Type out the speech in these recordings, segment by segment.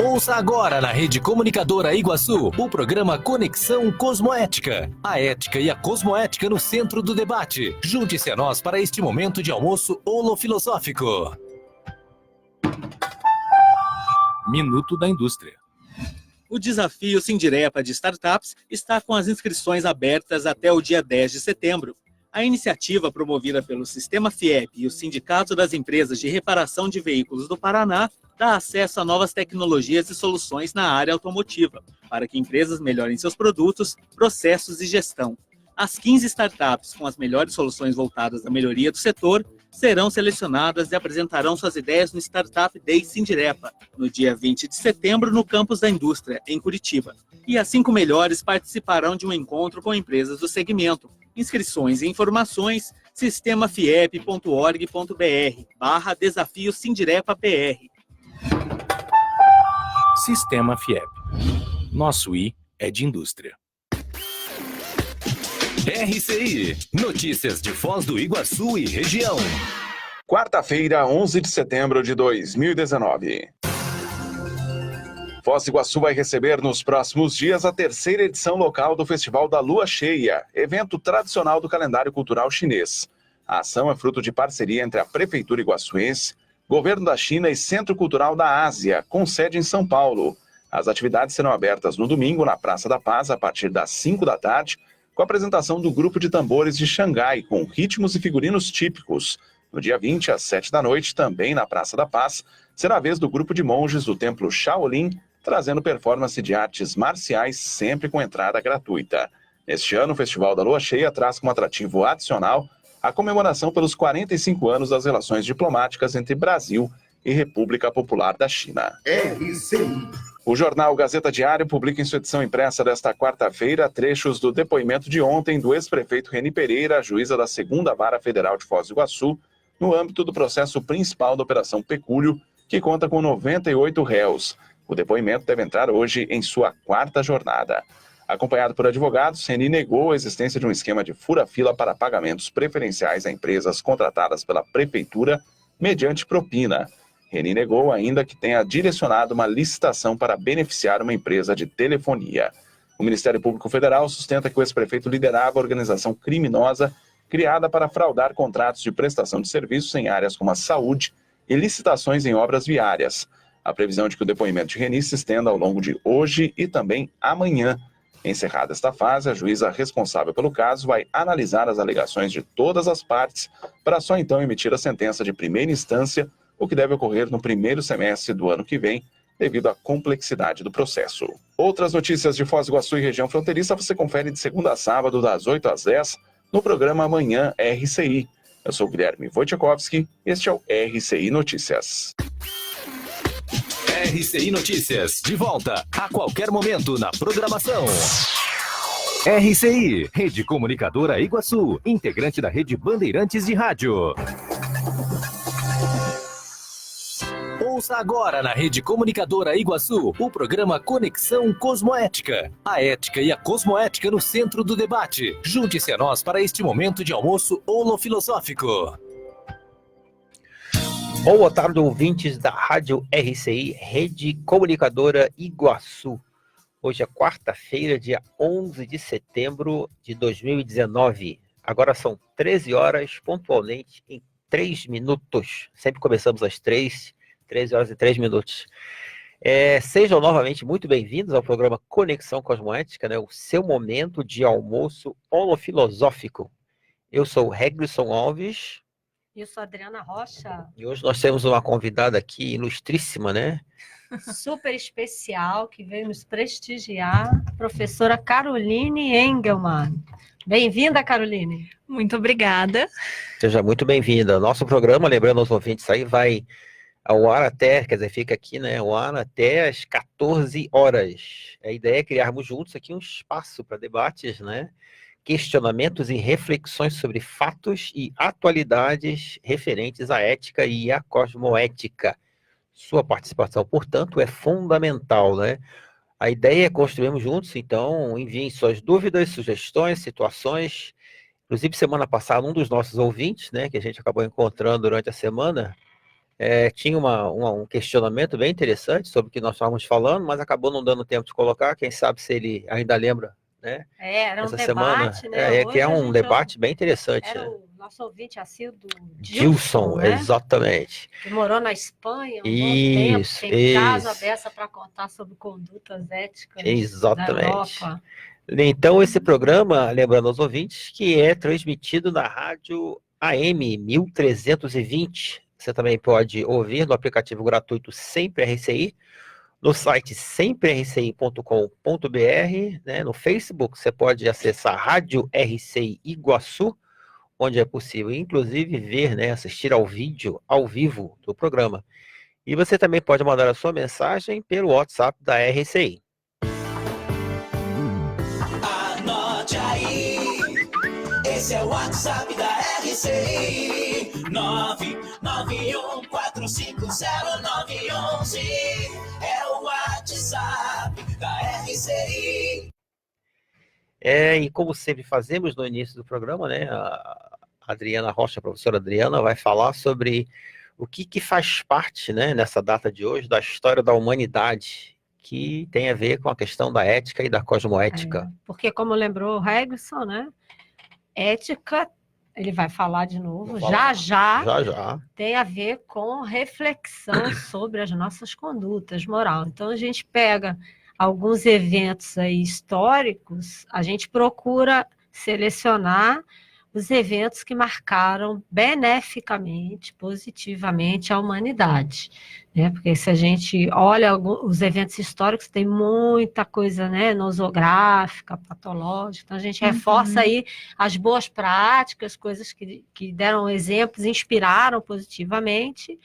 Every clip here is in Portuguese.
Ouça agora na Rede Comunicadora Iguaçu o programa Conexão Cosmoética. A ética e a cosmoética no centro do debate. Junte-se a nós para este momento de almoço holofilosófico. Minuto da Indústria. O desafio Sindirepa de Startups está com as inscrições abertas até o dia 10 de setembro. A iniciativa, promovida pelo Sistema FIEP e o Sindicato das Empresas de Reparação de Veículos do Paraná, dá acesso a novas tecnologias e soluções na área automotiva, para que empresas melhorem seus produtos, processos e gestão. As 15 startups com as melhores soluções voltadas à melhoria do setor serão selecionadas e apresentarão suas ideias no Startup Day Sindirepa, no dia 20 de setembro, no Campus da Indústria, em Curitiba. E as 5 melhores participarão de um encontro com empresas do segmento. Inscrições e informações, sistemafiep.org.br/desafio Sindirepa-PR. Sistema FIEP. Nosso I é de indústria. RCI, notícias de Foz do Iguaçu e região. Quarta-feira, 11 de setembro de 2019. Foz do Iguaçu vai receber nos próximos dias a 3ª edição local do Festival da Lua Cheia, evento tradicional do calendário cultural chinês. A ação é fruto de parceria entre a Prefeitura Iguaçuense, Governo da China e Centro Cultural da Ásia, com sede em São Paulo. As atividades serão abertas no domingo na Praça da Paz a partir das 5 da tarde, com a apresentação do Grupo de Tambores de Xangai, com ritmos e figurinos típicos. No dia 20, às 7 da noite, também na Praça da Paz, será a vez do grupo de monges do Templo Shaolin, trazendo performance de artes marciais, sempre com entrada gratuita. Neste ano, o Festival da Lua Cheia traz como atrativo adicional a comemoração pelos 45 anos das relações diplomáticas entre Brasil e República Popular da China. RCI. O jornal Gazeta Diário publica em sua edição impressa desta quarta-feira trechos do depoimento de ontem do ex-prefeito Reni Pereira, juíza da 2ª Vara Federal de Foz do Iguaçu, no âmbito do processo principal da Operação Pecúlio, que conta com 98 réus. O depoimento deve entrar hoje em sua 4ª jornada. Acompanhado por advogados, Reni negou a existência de um esquema de fura-fila para pagamentos preferenciais a empresas contratadas pela Prefeitura mediante propina. Reni negou ainda que tenha direcionado uma licitação para beneficiar uma empresa de telefonia. O Ministério Público Federal sustenta que o ex-prefeito liderava a organização criminosa criada para fraudar contratos de prestação de serviços em áreas como a saúde e licitações em obras viárias. A previsão é de que o depoimento de Reni se estenda ao longo de hoje e também amanhã. Encerrada esta fase, a juíza responsável pelo caso vai analisar as alegações de todas as partes para só então emitir a sentença de primeira instância, o que deve ocorrer no primeiro semestre do ano que vem, devido à complexidade do processo. Outras notícias de Foz do Iguaçu e região fronteiriça você confere de segunda a sábado, das 8 às 10, no programa Amanhã RCI. Eu sou Guilherme Wojciechowski e este é o RCI Notícias. RCI Notícias, de volta a qualquer momento na programação. RCI, Rede Comunicadora Iguaçu, integrante da Rede Bandeirantes de Rádio. Ouça agora na Rede Comunicadora Iguaçu o programa Conexão Cosmoética. A ética e a cosmoética no centro do debate. Junte-se a nós para este momento de almoço holofilosófico. Boa tarde, ouvintes da Rádio RCI, Rede Comunicadora Iguaçu. Hoje é quarta-feira, dia 11 de setembro de 2019. Agora são 13 horas, pontualmente, em 3 minutos. Sempre começamos às 13 horas e 3 minutos. Sejam novamente muito bem-vindos ao programa Conexão Cosmoética, né? O seu momento de almoço holofilosófico. Eu sou o Reglisson Alves. Eu sou a Adriana Rocha. E hoje nós temos uma convidada aqui ilustríssima, né? Super especial, que veio nos prestigiar, a professora Caroline Engelmann. Bem-vinda, Caroline. Muito obrigada. Seja muito bem-vinda. Nosso programa, lembrando aos ouvintes aí, vai ao ar até, quer dizer, fica aqui, né, ao ar até às 14 horas. A ideia é criarmos juntos aqui um espaço para debates, né? Questionamentos e reflexões sobre fatos e atualidades referentes à ética e à cosmoética. Sua participação, portanto, é fundamental, né? A ideia é construirmos juntos, então enviem suas dúvidas, sugestões, situações. Inclusive, semana passada, um dos nossos ouvintes, né, que a gente acabou encontrando durante a semana, tinha um questionamento bem interessante sobre o que nós estávamos falando, mas acabou não dando tempo de colocar. Quem sabe se ele ainda lembra, né? Era um Essa debate, semana. né? Que é Hoje a um gente debate bem interessante, era né? o nosso ouvinte assíduo Gilson, né? exatamente. Que morou na Espanha um bom tempo, Isso, tem casa dessa para contar sobre condutas éticas da exatamente. Europa. Então, esse programa, lembrando aos ouvintes, que é transmitido na rádio AM 1320. Você também pode ouvir no aplicativo gratuito Sempre RCI, no site semprerci.com.br, né? No Facebook você pode acessar Rádio RCI Iguaçu, onde é possível, inclusive, ver, né, assistir ao vídeo, ao vivo do programa. E você também pode mandar a sua mensagem pelo WhatsApp da RCI. Anote aí, esse é o WhatsApp da RCI, 991450911, é o WhatsApp da RCI. E como sempre fazemos no início do programa, né, a Adriana Rocha, a professora Adriana, vai falar sobre o que faz parte, né, nessa data de hoje, da história da humanidade, que tem a ver com a questão da ética e da cosmoética. Porque, como lembrou o Regson, né, ética, ele vai falar de novo, já tem a ver com reflexão sobre as nossas condutas moral. Então, a gente pega alguns eventos aí históricos, a gente procura selecionar os eventos que marcaram beneficamente, positivamente a humanidade, né? Porque se a gente olha os eventos históricos, tem muita coisa, né, nosográfica, patológica, então a gente reforça aí as boas práticas, coisas que deram exemplos, inspiraram positivamente,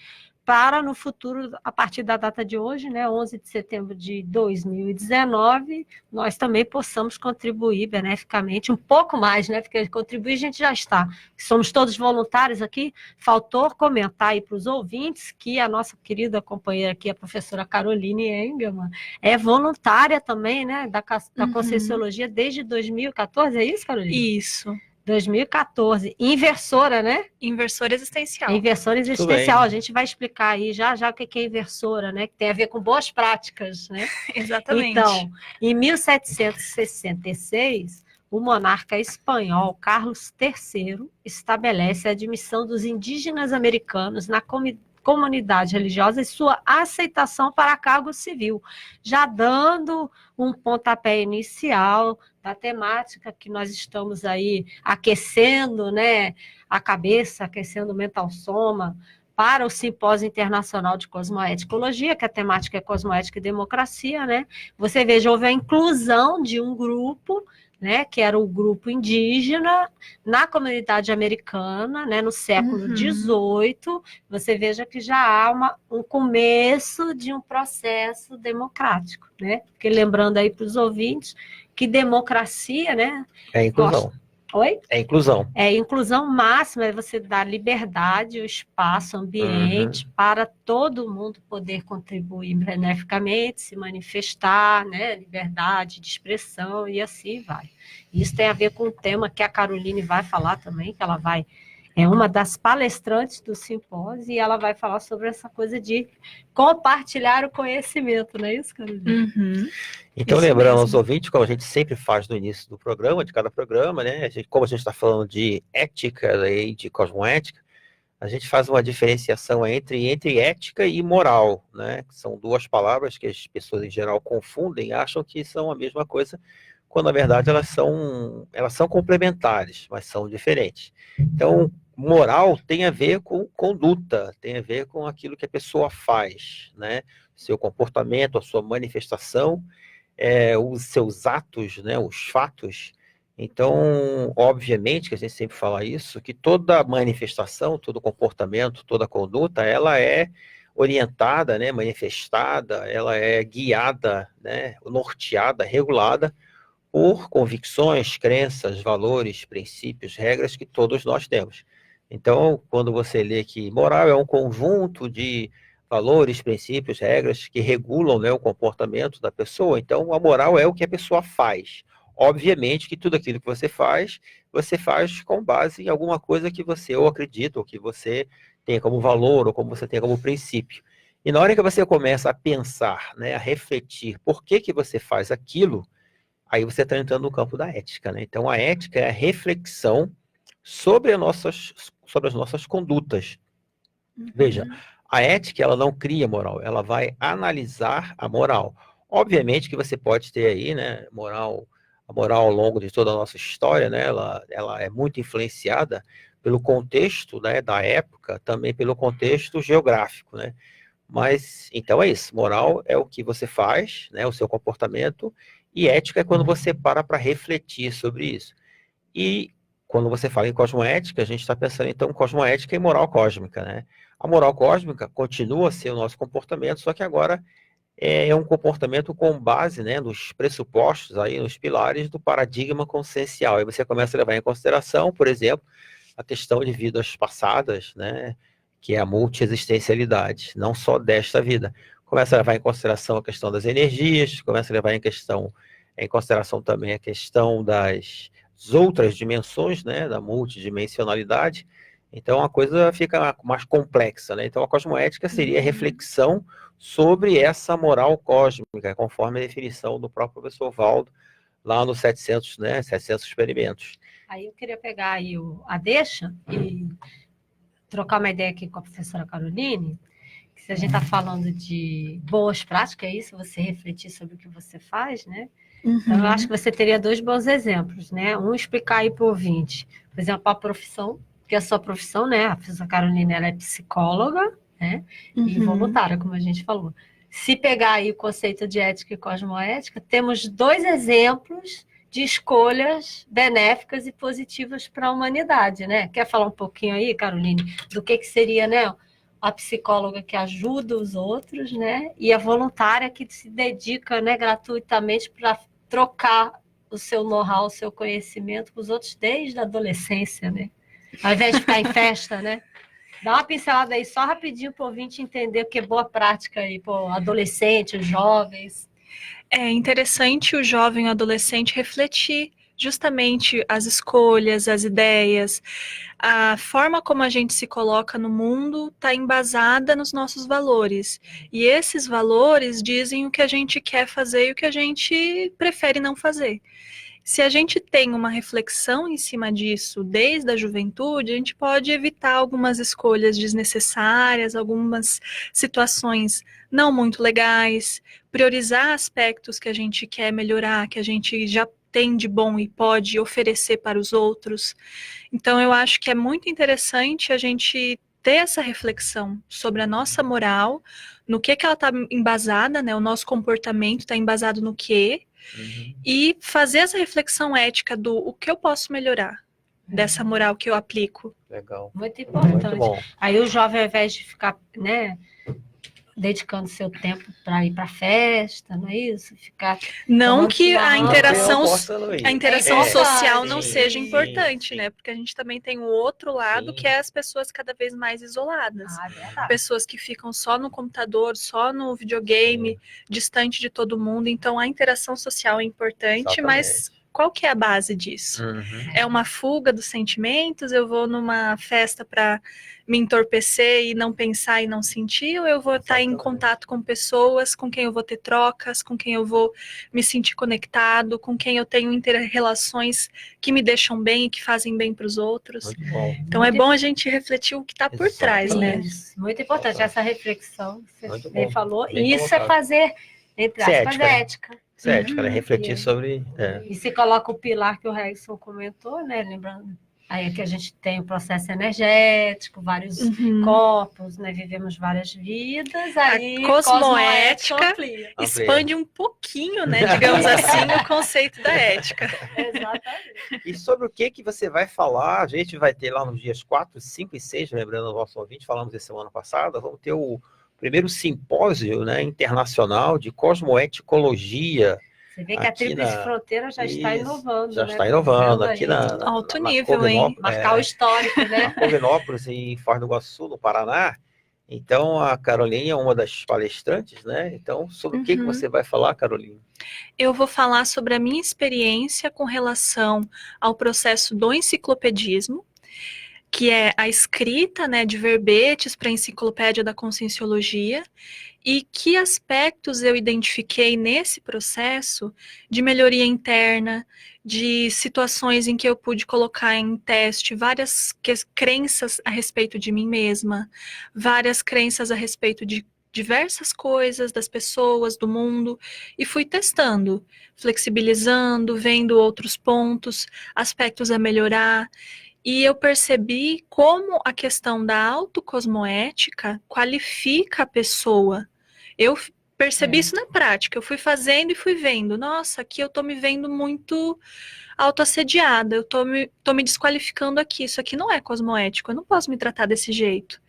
para no futuro, a partir da data de hoje, né, 11 de setembro de 2019, nós também possamos contribuir beneficamente, um pouco mais, né, porque contribuir a gente já está. Somos todos voluntários aqui, faltou comentar aí para os ouvintes que a nossa querida companheira aqui, a professora Caroline Engelmann, é voluntária também, né, da Conscienciologia desde 2014, é isso, Caroline? Isso. 2014, inversora, né? Inversora existencial. Inversora existencial, a gente vai explicar aí já o que é inversora, né? Que tem a ver com boas práticas, né? Exatamente. Então, em 1766, o monarca espanhol Carlos III estabelece a admissão dos indígenas americanos na comunidade religiosa e sua aceitação para cargo civil, já dando um pontapé inicial da temática que nós estamos aí aquecendo, né, a cabeça, aquecendo o mental soma, para o Simpósio Internacional de Cosmoeticologia, que a temática é cosmoética e democracia, né? Você veja, houve a inclusão de um grupo, né, que era o grupo indígena, na comunidade americana, né, no século XVIII, você veja que já há um começo de um processo democrático, né? Porque lembrando aí para os ouvintes que democracia, né? É inclusão. Oi? É inclusão. É inclusão máxima, é você dar liberdade, o espaço, o ambiente para todo mundo poder contribuir beneficamente, se manifestar, né? Liberdade de expressão e assim vai. Isso tem a ver com o tema que a Caroline vai falar também, que ela é uma das palestrantes do simpósio e ela vai falar sobre essa coisa de compartilhar o conhecimento, não é isso, Caroline? Então, Isso lembrando mesmo. aos ouvintes, como a gente sempre faz no início do programa, de cada programa, né? Como a gente está falando de ética e de cosmoética, a gente faz uma diferenciação entre ética e moral, né? Que são duas palavras que as pessoas em geral confundem e acham que são a mesma coisa, quando na verdade elas são complementares, mas são diferentes. Então, moral tem a ver com conduta, tem a ver com aquilo que a pessoa faz, né? Seu comportamento, a sua manifestação, os seus atos, né? Os fatos. Então, obviamente, que a gente sempre fala isso, que toda manifestação, todo comportamento, toda conduta, ela é orientada, né? Manifestada, ela é guiada, né? Norteada, regulada por convicções, crenças, valores, princípios, regras que todos nós temos. Então, quando você lê que moral é um conjunto de valores, princípios, regras que regulam, né, o comportamento da pessoa, então a moral é o que a pessoa faz. Obviamente que tudo aquilo que você faz com base em alguma coisa que você ou acredita, ou que você tenha como valor ou como você tenha como princípio. E na hora que você começa a pensar, né, a refletir por que você faz aquilo, aí você está entrando no campo da ética, né? Então, a ética é a reflexão sobre as nossas condutas. Veja, a ética, ela não cria moral, ela vai analisar a moral. Obviamente que você pode ter aí, né, a moral ao longo de toda a nossa história, né, ela é muito influenciada pelo contexto, né, da época, também pelo contexto geográfico, né? Mas, então é isso, moral é o que você faz, né, o seu comportamento, e ética é quando você para refletir sobre isso. E quando você fala em cosmoética, a gente está pensando então em cosmoética e moral cósmica, né? A moral cósmica continua a ser o nosso comportamento, só que agora é um comportamento com base, né, nos pressupostos, aí, nos pilares do paradigma consciencial. Aí você começa a levar em consideração, por exemplo, a questão de vidas passadas, né, que é a multiexistencialidade, não só desta vida. Começa a levar em consideração a questão das energias, começa a levar em consideração também a questão das outras dimensões, né, da multidimensionalidade. Então a coisa fica mais complexa, né? Então a cosmoética seria a reflexão sobre essa moral cósmica, conforme a definição do próprio professor Valdo, lá nos 700, né, 700 experimentos. Aí eu queria pegar aí a deixa e trocar uma ideia aqui com a professora Caroline, que se a gente está falando de boas práticas, é isso, você refletir sobre o que você faz, né? Então, eu acho que você teria 2 bons exemplos, né? Um, explicar aí para o ouvinte, por exemplo, a profissão, que é a sua profissão, né? A professora Carolina, ela é psicóloga, né? E voluntária, como a gente falou. Se pegar aí o conceito de ética e cosmoética, temos 2 exemplos de escolhas benéficas e positivas para a humanidade, né? Quer falar um pouquinho aí, Caroline, do que seria, né? A psicóloga que ajuda os outros, né? E a voluntária que se dedica, né, gratuitamente para trocar o seu know-how, o seu conhecimento com os outros desde a adolescência, né? Ao invés de ficar em festa, né? Dá uma pincelada aí só rapidinho para o ouvinte entender o que é boa prática aí, pô, adolescentes, jovens. É interessante o jovem e o adolescente refletir justamente as escolhas, as ideias, a forma como a gente se coloca no mundo está embasada nos nossos valores. E esses valores dizem o que a gente quer fazer e o que a gente prefere não fazer. Se a gente tem uma reflexão em cima disso desde a juventude, a gente pode evitar algumas escolhas desnecessárias, algumas situações não muito legais, priorizar aspectos que a gente quer melhorar, que a gente já tem de bom e pode oferecer para os outros. Então, eu acho que é muito interessante a gente ter essa reflexão sobre a nossa moral, no que ela está embasada, né? O nosso comportamento está embasado no quê? E fazer essa reflexão ética do o que eu posso melhorar dessa moral que eu aplico. Legal. Muito importante. Muito bom. Aí o jovem, ao invés de ficar, né, dedicando seu tempo para ir para festa, não é isso? Ficar não que a interação É social não sim, seja sim, importante, sim. né? Porque a gente também tem o outro lado, Sim. que é as pessoas cada vez mais isoladas. verdade. Pessoas que ficam só no computador, só no videogame, distante de todo mundo. Então, a interação social é importante, mas qual que é a base disso? É uma fuga dos sentimentos? Eu vou numa festa para me entorpecer e não pensar e não sentir? Ou eu vou estar em contato com pessoas com quem eu vou ter trocas, com quem eu vou me sentir conectado, com quem eu tenho relações que me deixam bem e que fazem bem para os outros? Muito bom. Então, é bom a gente refletir o que está por trás, né? Isso, muito importante essa reflexão que Muito você bom. falou. Bem E isso é colocado. fazer, entre aspas, ética. Isso é ética, né? Refletir sobre... E se coloca o pilar que o Regson comentou, né? Lembrando aí que a gente tem o processo energético, vários corpos, né? Vivemos várias vidas. Aí a cosmoética amplia. expande um pouquinho, né? Digamos assim, o conceito da ética. Exatamente. E sobre o que você vai falar? A gente vai ter lá nos dias 4, 5 e 6, lembrando o nosso ouvinte, falamos isso semana passada, vamos ter o primeiro simpósio, né, internacional de cosmoeticologia. Você vê que a Tríplice Fronteira já está inovando. Já né? está inovando aqui alto nível, hein? Marcar o histórico, né? Na Covinópolis, em Foz do Iguaçu, no Paraná. Então, a Caroline é uma das palestrantes, né? Então, sobre o que você vai falar, Caroline? Eu vou falar sobre a minha experiência com relação ao processo do enciclopedismo, que é a escrita, né, de verbetes para a Enciclopédia da Conscienciologia, e que aspectos eu identifiquei nesse processo de melhoria interna, de situações em que eu pude colocar em teste várias crenças a respeito de mim mesma, várias crenças a respeito de diversas coisas, das pessoas, do mundo, e fui testando, flexibilizando, vendo outros pontos, aspectos a melhorar. E eu percebi como a questão da autocosmoética qualifica a pessoa. Eu percebi isso na prática, eu fui fazendo e fui vendo. Nossa, aqui eu tô me vendo muito autoassediada, eu tô me desqualificando aqui. Isso aqui não é cosmoético, eu não posso me tratar desse jeito.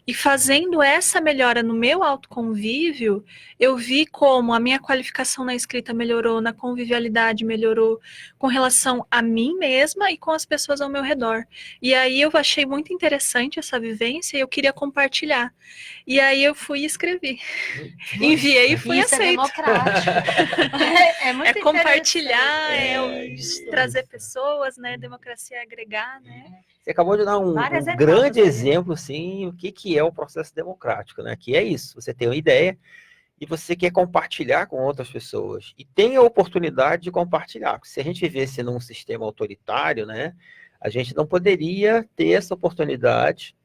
E fazendo essa melhora no meu autoconvívio, eu vi como a minha qualificação na escrita melhorou, na convivialidade melhorou, com relação a mim mesma e com as pessoas ao meu redor. E aí eu achei muito interessante essa vivência e eu queria compartilhar. E aí eu fui e escrevi. Enviei e fui aceito. É democrático. É muito compartilhar, trazer pessoas, né? Democracia é agregar, né? Você acabou de dar um grande exemplo, sim, o que é o processo democrático, né? Que é isso, você tem uma ideia e você quer compartilhar com outras pessoas. E tem a oportunidade de compartilhar. Porque se a gente vivesse num sistema autoritário, né? A gente não poderia ter essa oportunidade.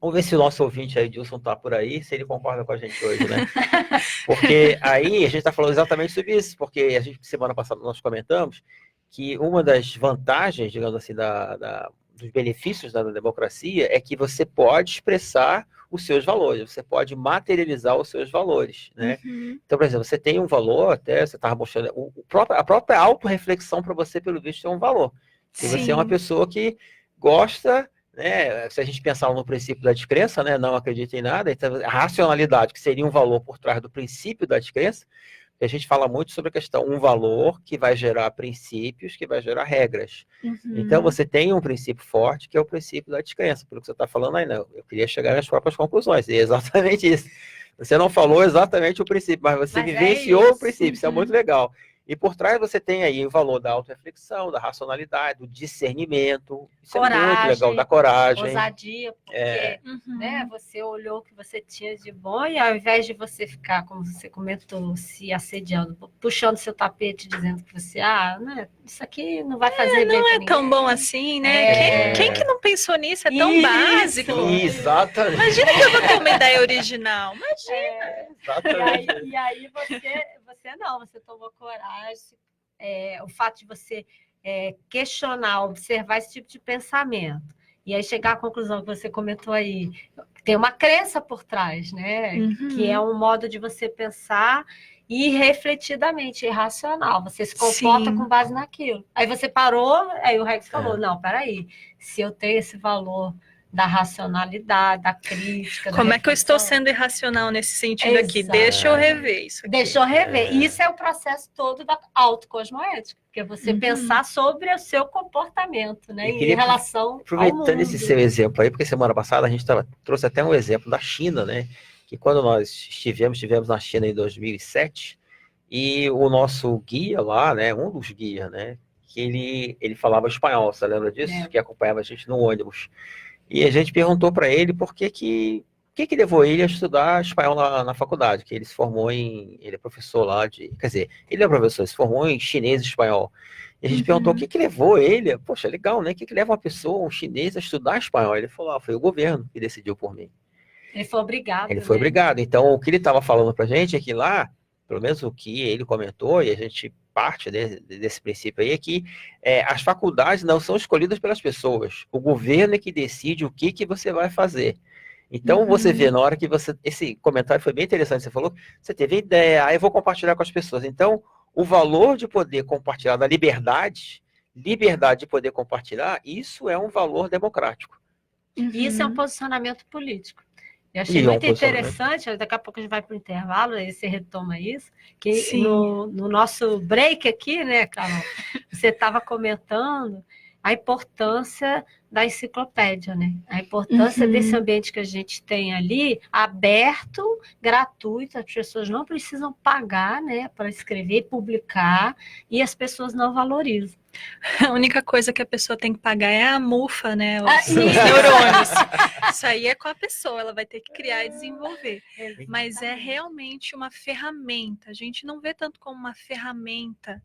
Vamos ver se o nosso ouvinte aí, Dilson, está por aí, se ele concorda com a gente hoje, né? Porque aí a gente está falando exatamente sobre isso, porque a gente, semana passada, nós comentamos que uma das vantagens, digamos assim, dos benefícios da democracia é que você pode expressar os seus valores, você pode materializar os seus valores, né? Uhum. Então, por exemplo, você tem um valor, até você estava mostrando, a própria autorreflexão para você, pelo visto, é um valor. Se você é uma pessoa que gosta, né, se a gente pensar no princípio da descrença, né, não acredita em nada, então a racionalidade, que seria um valor por trás do princípio da descrença, a gente fala muito sobre a questão, um valor que vai gerar princípios, que vai gerar regras. Uhum. Então, você tem um princípio forte, que é o princípio da descrença. Pelo que você está falando aí, não. Eu queria chegar nas próprias conclusões. E é exatamente isso. Você não falou exatamente o princípio, mas você vivenciou o princípio. Isso é muito legal. E por trás você tem aí o valor da autorreflexão, da racionalidade, do discernimento. Isso coragem, é muito legal, da coragem. Ousadia, porque né, você olhou o que você tinha de bom e ao invés de você ficar, como você comentou, se assediando, puxando seu tapete, dizendo que você, né, isso aqui não vai fazer bem. Não é tão bom assim, né? Quem que não pensou nisso? É tão básico. Exatamente. Imagina que eu vou ter uma ideia original. Imagina. Exatamente. E aí você não, você tomou coragem. O fato de você questionar, observar esse tipo de pensamento, e aí chegar à conclusão que você comentou aí, tem uma crença por trás, né? Que é um modo de você pensar irrefletidamente, irracional. Você se comporta com base naquilo. Aí você parou, aí o Rex falou, não, peraí, se eu tenho esse valor da racionalidade, da crítica. Como é que eu estou sendo irracional nesse sentido aqui? Deixa eu rever isso aqui. Deixa eu rever. Isso é o processo todo da autocosmoética, que é você pensar sobre o seu comportamento, né? Em relação ao mundo. Aproveitando esse seu exemplo aí, porque semana passada a gente trouxe até um exemplo da China, né? Que quando nós estivemos na China em 2007, e o nosso guia lá, né? Um dos guias, né? Que ele falava espanhol, você lembra disso? Que acompanhava a gente no ônibus. E a gente perguntou para ele por que levou ele a estudar espanhol na faculdade, que ele se formou ele é professor lá quer dizer, ele é professor, se formou em chinês e espanhol. E a gente perguntou o que levou ele, poxa, legal, né? O que leva uma pessoa, um chinês, a estudar espanhol? Ele falou, foi o governo que decidiu por mim. Ele foi obrigado. Ele foi obrigado. Então, o que ele estava falando para a gente é que lá, pelo menos o que ele comentou, e a gente parte desse princípio aí, é que as faculdades não são escolhidas pelas pessoas. O governo é que decide o que você vai fazer. Então, você vê, na hora que esse comentário foi bem interessante, você falou, você teve ideia, eu vou compartilhar com as pessoas. Então, o valor de poder compartilhar, da liberdade de poder compartilhar, isso é um valor democrático. Isso é um posicionamento político. Eu achei muito interessante, daqui a pouco a gente vai para o intervalo, aí você retoma isso, que no nosso break aqui, né, Carol, você estava comentando a importância da enciclopédia, né? A importância desse ambiente que a gente tem ali, aberto, gratuito, as pessoas não precisam pagar, né, para escrever e publicar, e as pessoas não valorizam. A única coisa que a pessoa tem que pagar é a mufa, né? Os isso. neurônios. Isso aí é com a pessoa, ela vai ter que criar e desenvolver. Mas é realmente uma ferramenta. A gente não vê tanto como uma ferramenta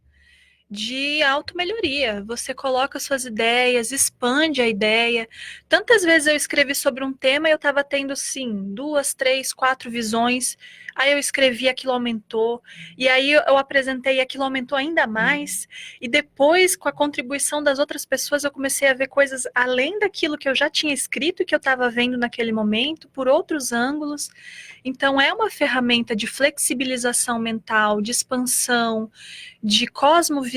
de automelhoria. Você coloca suas ideias, expande a ideia. Tantas vezes eu escrevi sobre um tema e eu estava tendo, assim, 2, 3, 4 visões. Aí eu escrevi, aquilo aumentou. E aí eu apresentei, aquilo aumentou ainda mais. E depois, com a contribuição das outras pessoas, eu comecei a ver coisas além daquilo que eu já tinha escrito e que eu estava vendo naquele momento, por outros ângulos. Então, é uma ferramenta de flexibilização mental, de expansão, de cosmovisão.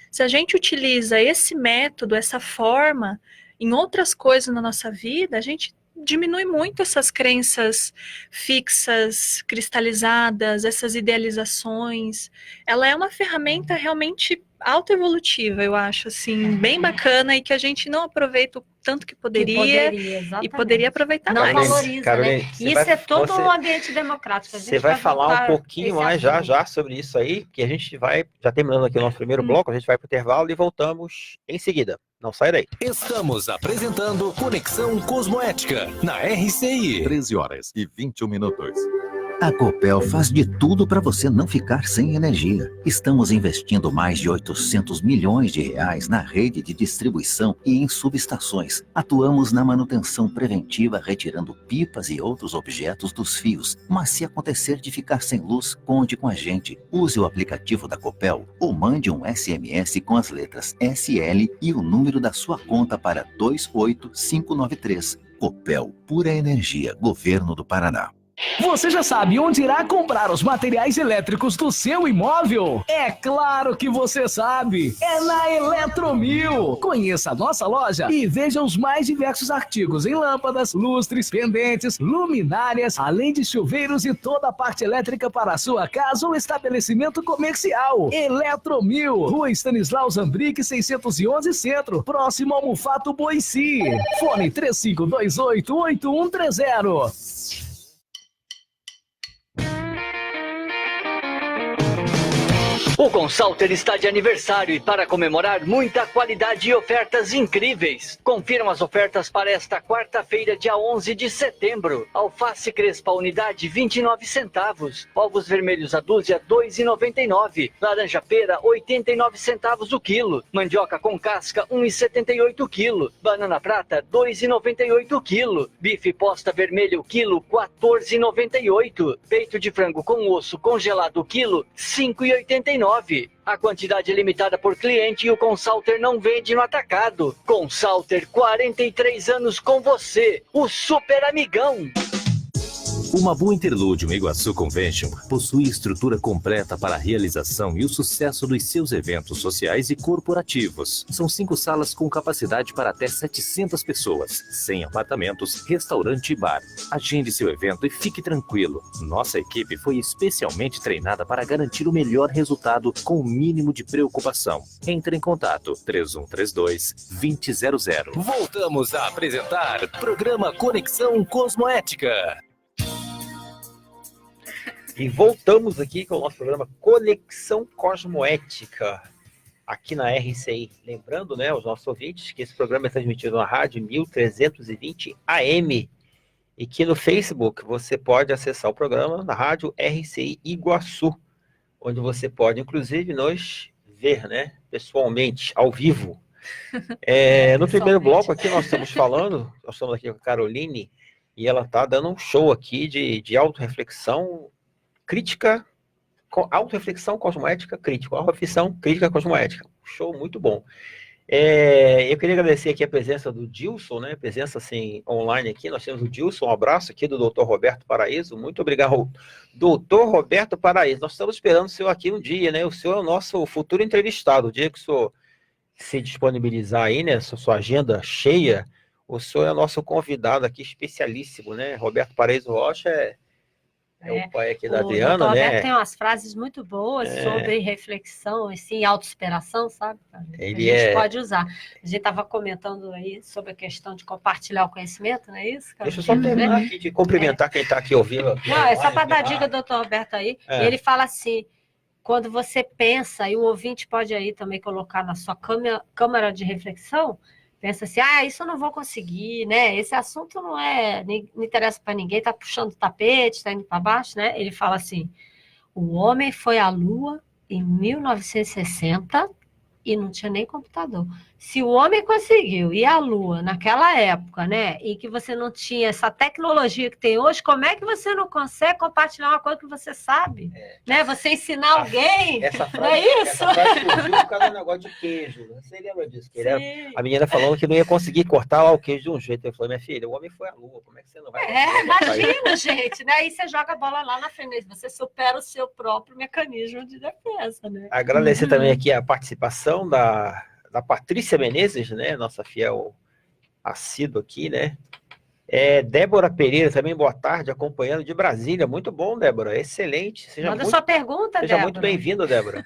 Se a gente utiliza esse método, essa forma, em outras coisas na nossa vida, a gente diminui muito essas crenças fixas, cristalizadas, essas idealizações. Ela é uma ferramenta realmente autoevolutiva, eu acho, assim, bem bacana, e que a gente não aproveita o tanto que poderia e poderia aproveitar não mais. valoriza, Caroline, né? Isso é todo um ambiente democrático. Você vai falar um pouquinho mais já sobre isso aí, que a gente vai, já terminando aqui o nosso primeiro bloco, a gente vai para o intervalo e voltamos em seguida. Não sai daí. Estamos apresentando Conexão Cosmoética na RCI. 13h21. A Copel faz de tudo para você não ficar sem energia. Estamos investindo mais de 800 milhões de reais na rede de distribuição e em subestações. Atuamos na manutenção preventiva, retirando pipas e outros objetos dos fios. Mas se acontecer de ficar sem luz, conte com a gente. Use o aplicativo da Copel ou mande um SMS com as letras SL e o número da sua conta para 28593. Copel, pura energia, Governo do Paraná. Você já sabe onde irá comprar os materiais elétricos do seu imóvel? É claro que você sabe! É na Eletromil! Conheça a nossa loja e veja os mais diversos artigos em lâmpadas, lustres, pendentes, luminárias, além de chuveiros e toda a parte elétrica para a sua casa ou estabelecimento comercial. Eletromil, Rua Stanislau Zambrick, 611 Centro, próximo ao Mufato Boici. Fone 3528-8130. O Consalter está de aniversário e para comemorar, muita qualidade e ofertas incríveis. Confiram as ofertas para esta quarta-feira, dia 11 de setembro. Alface crespa, unidade 29 centavos. Ovos vermelhos a dúzia 2,99. Laranja pera 89 centavos o quilo. Mandioca com casca 1,78 o quilo. Banana prata 2,98 o quilo. Bife posta vermelho quilo 14,98. Peito de frango com osso congelado quilo 5,89. A quantidade é limitada por cliente e o Consalter não vende no atacado. Consalter, 43 anos com você, o super amigão. O Mabu Interlúdio Iguaçu Convention possui estrutura completa para a realização e o sucesso dos seus eventos sociais e corporativos. São 5 salas com capacidade para até 700 pessoas, 100 apartamentos, restaurante e bar. Agende seu evento e fique tranquilo. Nossa equipe foi especialmente treinada para garantir o melhor resultado com o mínimo de preocupação. Entre em contato 3132-2000. Voltamos a apresentar programa Conexão Cosmoética. E voltamos aqui com o nosso programa Conexão Cosmoética, aqui na RCI. Lembrando, né, aos nossos ouvintes, que esse programa é transmitido na rádio 1320 AM e que no Facebook você pode acessar o programa na rádio RCI Iguaçu, onde você pode, inclusive, nos ver, né, pessoalmente, ao vivo. No primeiro bloco aqui nós estamos aqui com a Caroline, e ela está dando um show aqui de autorreflexão crítica, autorreflexão cosmoética crítica, autorreflexão crítica cosmoética. Show muito bom. Eu queria agradecer aqui a presença do Dilson, né? Presença assim, online aqui. Nós temos o Dilson, um abraço aqui do Dr. Roberto Paraíso. Muito obrigado, Dr. Roberto Paraíso. Nós estamos esperando o senhor aqui um dia, né? O senhor é o nosso futuro entrevistado. O dia que o senhor se disponibilizar aí, né? Sua agenda cheia, o senhor é o nosso convidado aqui, especialíssimo, né? Roberto Paraíso Rocha É o pai aqui da O Adriana, Dr. Alberto né? tem umas frases muito boas sobre reflexão, assim, autossuperação, sabe? A gente pode usar. A gente estava comentando aí sobre a questão de compartilhar o conhecimento, não é isso, cara? Deixa eu só terminar aqui de cumprimentar quem está aqui ouvindo. Não, é só para dar dica do Dr. Alberto aí. E ele fala assim, quando você pensa, e o ouvinte pode aí também colocar na sua câmara de reflexão, pensa assim, isso eu não vou conseguir, né? Esse assunto não interessa para ninguém, tá puxando o tapete, tá indo para baixo, né? Ele fala assim, o homem foi à Lua em 1960 e não tinha nem computador. Se o homem conseguiu ir à Lua naquela época, né, e que você não tinha essa tecnologia que tem hoje, como é que você não consegue compartilhar uma coisa que você sabe? Né? Você ensinar alguém, não é isso? Essa frase surgiu por causa do negócio de queijo. Você lembra disso? A menina falou que não ia conseguir cortar lá o queijo de um jeito. Eu falei, minha filha, o homem foi à Lua, como é que você não vai imagina, gente, né? Aí você joga a bola lá na frente, você supera o seu próprio mecanismo de defesa, né? Agradecer também aqui a participação da Patrícia Menezes, né? Nossa fiel assídua aqui, né? Débora Pereira também, boa tarde, acompanhando de Brasília. Muito bom, Débora, excelente. Manda sua pergunta, Débora. Seja muito bem-vinda, Débora.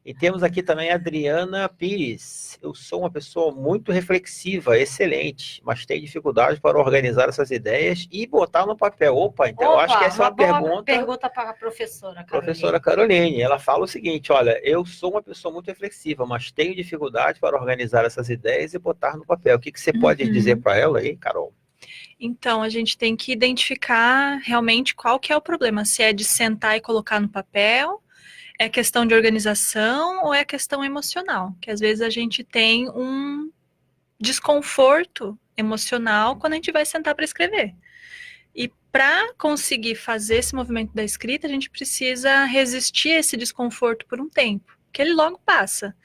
E temos aqui também a Adriana Pires. Eu sou uma pessoa muito reflexiva, excelente, mas tenho dificuldade para organizar essas ideias e botar no papel. Então eu acho que essa é uma pergunta para a professora Caroline. Professora Caroline, ela fala o seguinte, olha, eu sou uma pessoa muito reflexiva, mas tenho dificuldade para organizar essas ideias e botar no papel. O que você pode dizer para ela aí, Carol? Então, a gente tem que identificar realmente qual que é o problema, se é de sentar e colocar no papel, é questão de organização ou é questão emocional? Que às vezes a gente tem um desconforto emocional quando a gente vai sentar para escrever. E para conseguir fazer esse movimento da escrita, a gente precisa resistir a esse desconforto por um tempo, que ele logo passa.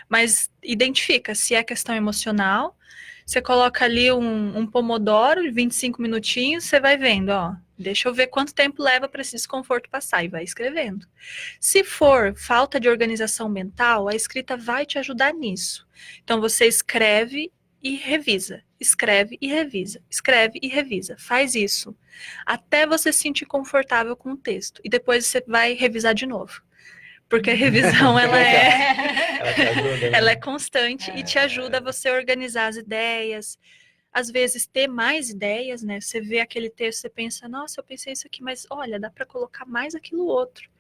Mas identifica se é questão emocional, você coloca ali um pomodoro de 25 minutinhos, você vai vendo, deixa eu ver quanto tempo leva para esse desconforto passar e vai escrevendo. Se for falta de organização mental, a escrita vai te ajudar nisso. Então você escreve e revisa, escreve e revisa, escreve e revisa. Faz isso até você se sentir confortável com o texto e depois você vai revisar de novo. Porque a revisão ela é constante e te ajuda a você organizar as ideias. Às vezes ter mais ideias, né? Você vê aquele texto, você pensa, nossa, eu pensei isso aqui, mas olha, dá para colocar mais aquilo outro.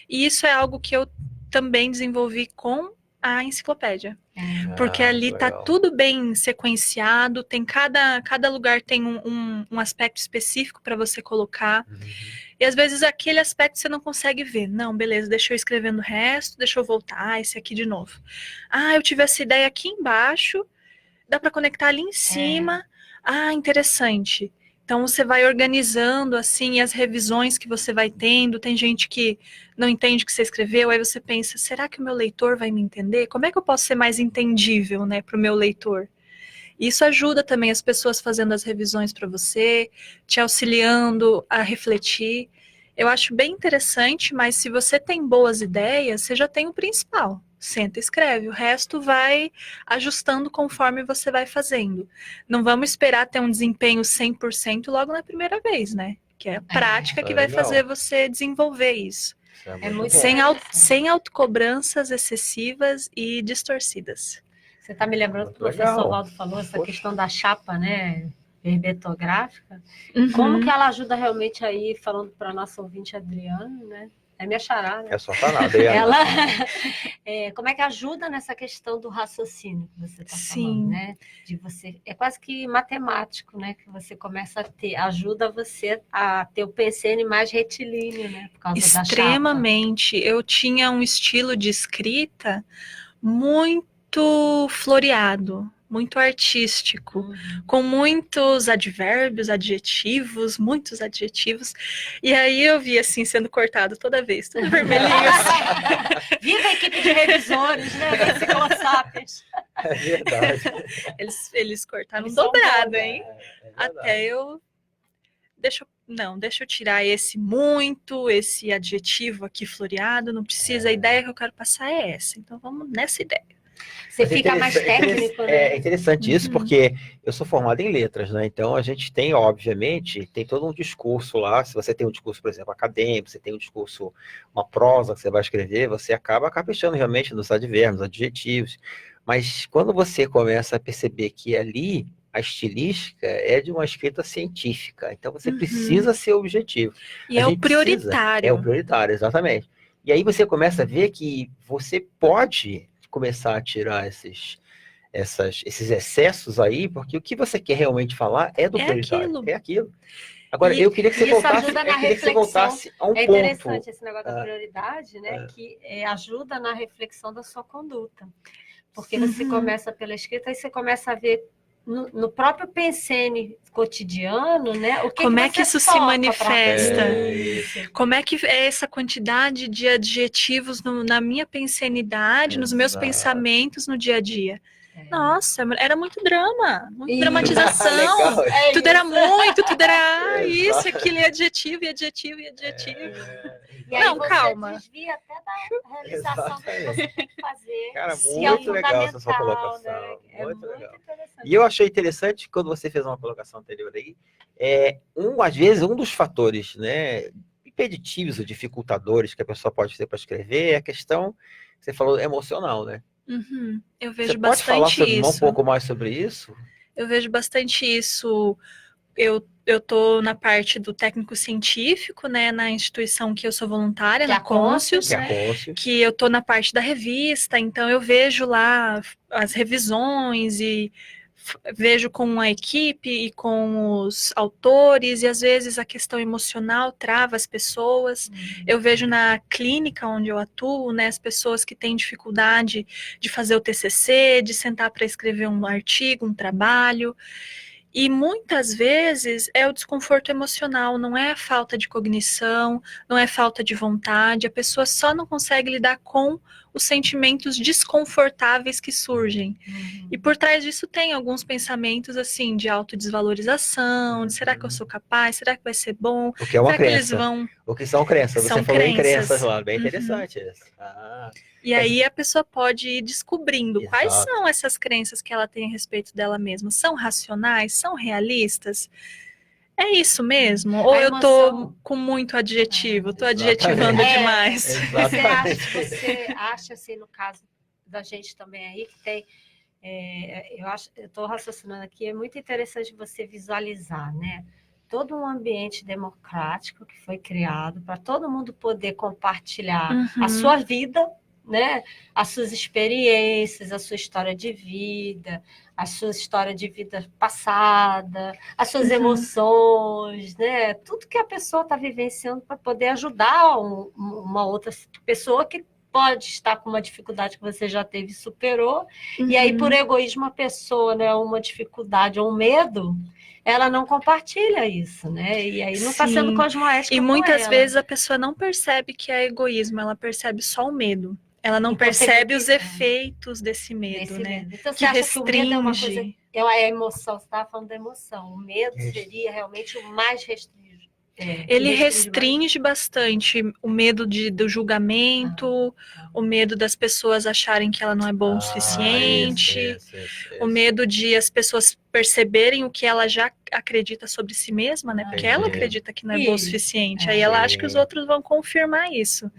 E isso é algo que eu também desenvolvi com a enciclopédia. Porque ali tá tudo bem sequenciado, tem cada lugar tem um aspecto específico para você colocar. E às vezes aquele aspecto você não consegue ver. Não, beleza, deixa eu escrever no resto, deixa eu voltar, esse aqui de novo. Eu tive essa ideia aqui embaixo, dá para conectar ali em cima. Interessante. Então você vai organizando assim as revisões que você vai tendo. Tem gente que não entende o que você escreveu, aí você pensa, será que o meu leitor vai me entender? Como é que eu posso ser mais entendível, né, para o meu leitor? Isso ajuda também as pessoas fazendo as revisões para você, te auxiliando a refletir. Eu acho bem interessante, mas se você tem boas ideias, você já tem o principal. Senta e escreve, o resto vai ajustando conforme você vai fazendo. Não vamos esperar ter um desempenho 100% logo na primeira vez, né? Que é a prática que vai fazer você desenvolver isso. Sem autocobranças excessivas e distorcidas. Você está me lembrando que o professor Valdo falou, essa questão da chapa, né, verbetográfica. Como que ela ajuda realmente aí, falando para a nossa ouvinte Adriana, né? É minha chará, né? É só falar, Adriana. Como é que ajuda nessa questão do raciocínio que você está falando, né? De você, é quase que matemático, né? Que você começa a ter, ajuda você a ter o PCN mais retilíneo, né? Por causa extremamente. Da chapa. Eu tinha um estilo de escrita muito floreado, muito artístico, com muitos advérbios, adjetivos, muitos adjetivos, e aí eu vi assim, sendo cortado toda vez, tudo vermelhinho assim. Viva a equipe de revisores, né, da Ciclosapiens. É verdade. Eles cortaram dobrado, hein? Até eu... Deixa eu tirar esse adjetivo aqui floreado, não precisa, a ideia que eu quero passar é essa, então vamos nessa ideia. Você Mas é fica mais interessa- técnico, né? É interessante isso, porque eu sou formado em letras, né? Então a gente tem, obviamente, tem todo um discurso lá. Se você tem um discurso, por exemplo, acadêmico, você tem um discurso, uma prosa que você vai escrever, você acaba caprichando realmente nos advérbios, adjetivos. Mas quando você começa a perceber que ali a estilística é de uma escrita científica, então você precisa ser objetivo. E A é o gente precisa- prioritário. É o prioritário, exatamente. E aí você começa a ver que você pode começar a tirar esses excessos aí, porque o que você quer realmente falar é do É prioritário, aquilo. é aquilo. Agora, E eu queria que você isso voltasse, ajuda na eu queria que você reflexão. voltasse a um É ponto. interessante esse negócio da prioridade, né? Que ajuda na reflexão da sua conduta. Porque você começa pela escrita, aí você começa a ver no próprio pensene cotidiano, né? O que Como que é você que isso se toca pra manifesta? frente. Como é que é essa quantidade de adjetivos na minha pensenidade, nos meus Exato. pensamentos no dia a dia? Nossa, era muito drama, muita Isso. dramatização. Legal. É Tudo era isso. muito, tudo era isso, Exato. aquilo, e adjetivo, e adjetivo, e adjetivo. E aí Não, você calma. desvia até da realização do que você tem que fazer. Cara, que é o muito legal essa sua fundamental, colocação. né? É Muito muito legal. interessante. E eu achei interessante quando você fez uma colocação anterior aí, às vezes um dos fatores, né, impeditivos ou dificultadores que a pessoa pode ter para escrever é a questão que você falou emocional, né? Uhum. Eu vejo Você pode falar bastante um isso. pouco mais sobre isso? Eu vejo bastante isso. Eu tô na parte do técnico científico, né, na instituição que eu sou voluntária, Que é na a Conscius, Conscius, Que é a Conscius. que eu tô na parte da revista, então eu vejo lá as revisões e vejo com a equipe e com os autores, e às vezes a questão emocional trava as pessoas. Eu vejo na clínica onde eu atuo, né, as pessoas que têm dificuldade de fazer o TCC, de sentar para escrever um artigo, um trabalho. E muitas vezes é o desconforto emocional, não é a falta de cognição, não é falta de vontade, a pessoa só não consegue lidar com os sentimentos desconfortáveis que surgem. E por trás disso tem alguns pensamentos assim de autodesvalorização, de será que eu sou capaz, será que vai ser bom, O que é uma será que eles crença. vão... O que são crenças. São Você falou em crenças. crenças lá, bem Uhum. interessante isso. Ah, E aí a pessoa pode ir descobrindo quais Exato. são essas crenças que ela tem a respeito dela mesma. São racionais? São realistas? É isso mesmo? Ou eu tô com muito adjetivo? Tô adjetivando Exatamente. demais? Você acha, assim, no caso da gente também aí, que tem... eu estou raciocinando aqui, é muito interessante você visualizar, né? Todo um ambiente democrático que foi criado para todo mundo poder compartilhar a sua vida, né? As suas experiências, a sua história de vida, a sua história de vida passada, as suas emoções, né? Tudo que a pessoa está vivenciando para poder ajudar uma outra pessoa que pode estar com uma dificuldade que você já teve e superou, e aí por egoísmo a pessoa, né, uma dificuldade ou um medo, ela não compartilha isso, né? E aí não está sendo cosmoética. E muitas vezes a pessoa não percebe que é egoísmo, ela percebe só o medo. Ela não percebe os efeitos desse medo, né? Então, que você acha restringe. que o medo é uma coisa, é a emoção, você estava falando da emoção. O medo seria realmente o mais restringido. Ele restringe bastante o medo do julgamento, o medo das pessoas acharem que ela não é bom o suficiente, o medo de as pessoas perceberem o que ela já acredita sobre si mesma, né? Porque ela acredita que não é bom o suficiente. Aí ela acha que os outros vão confirmar isso.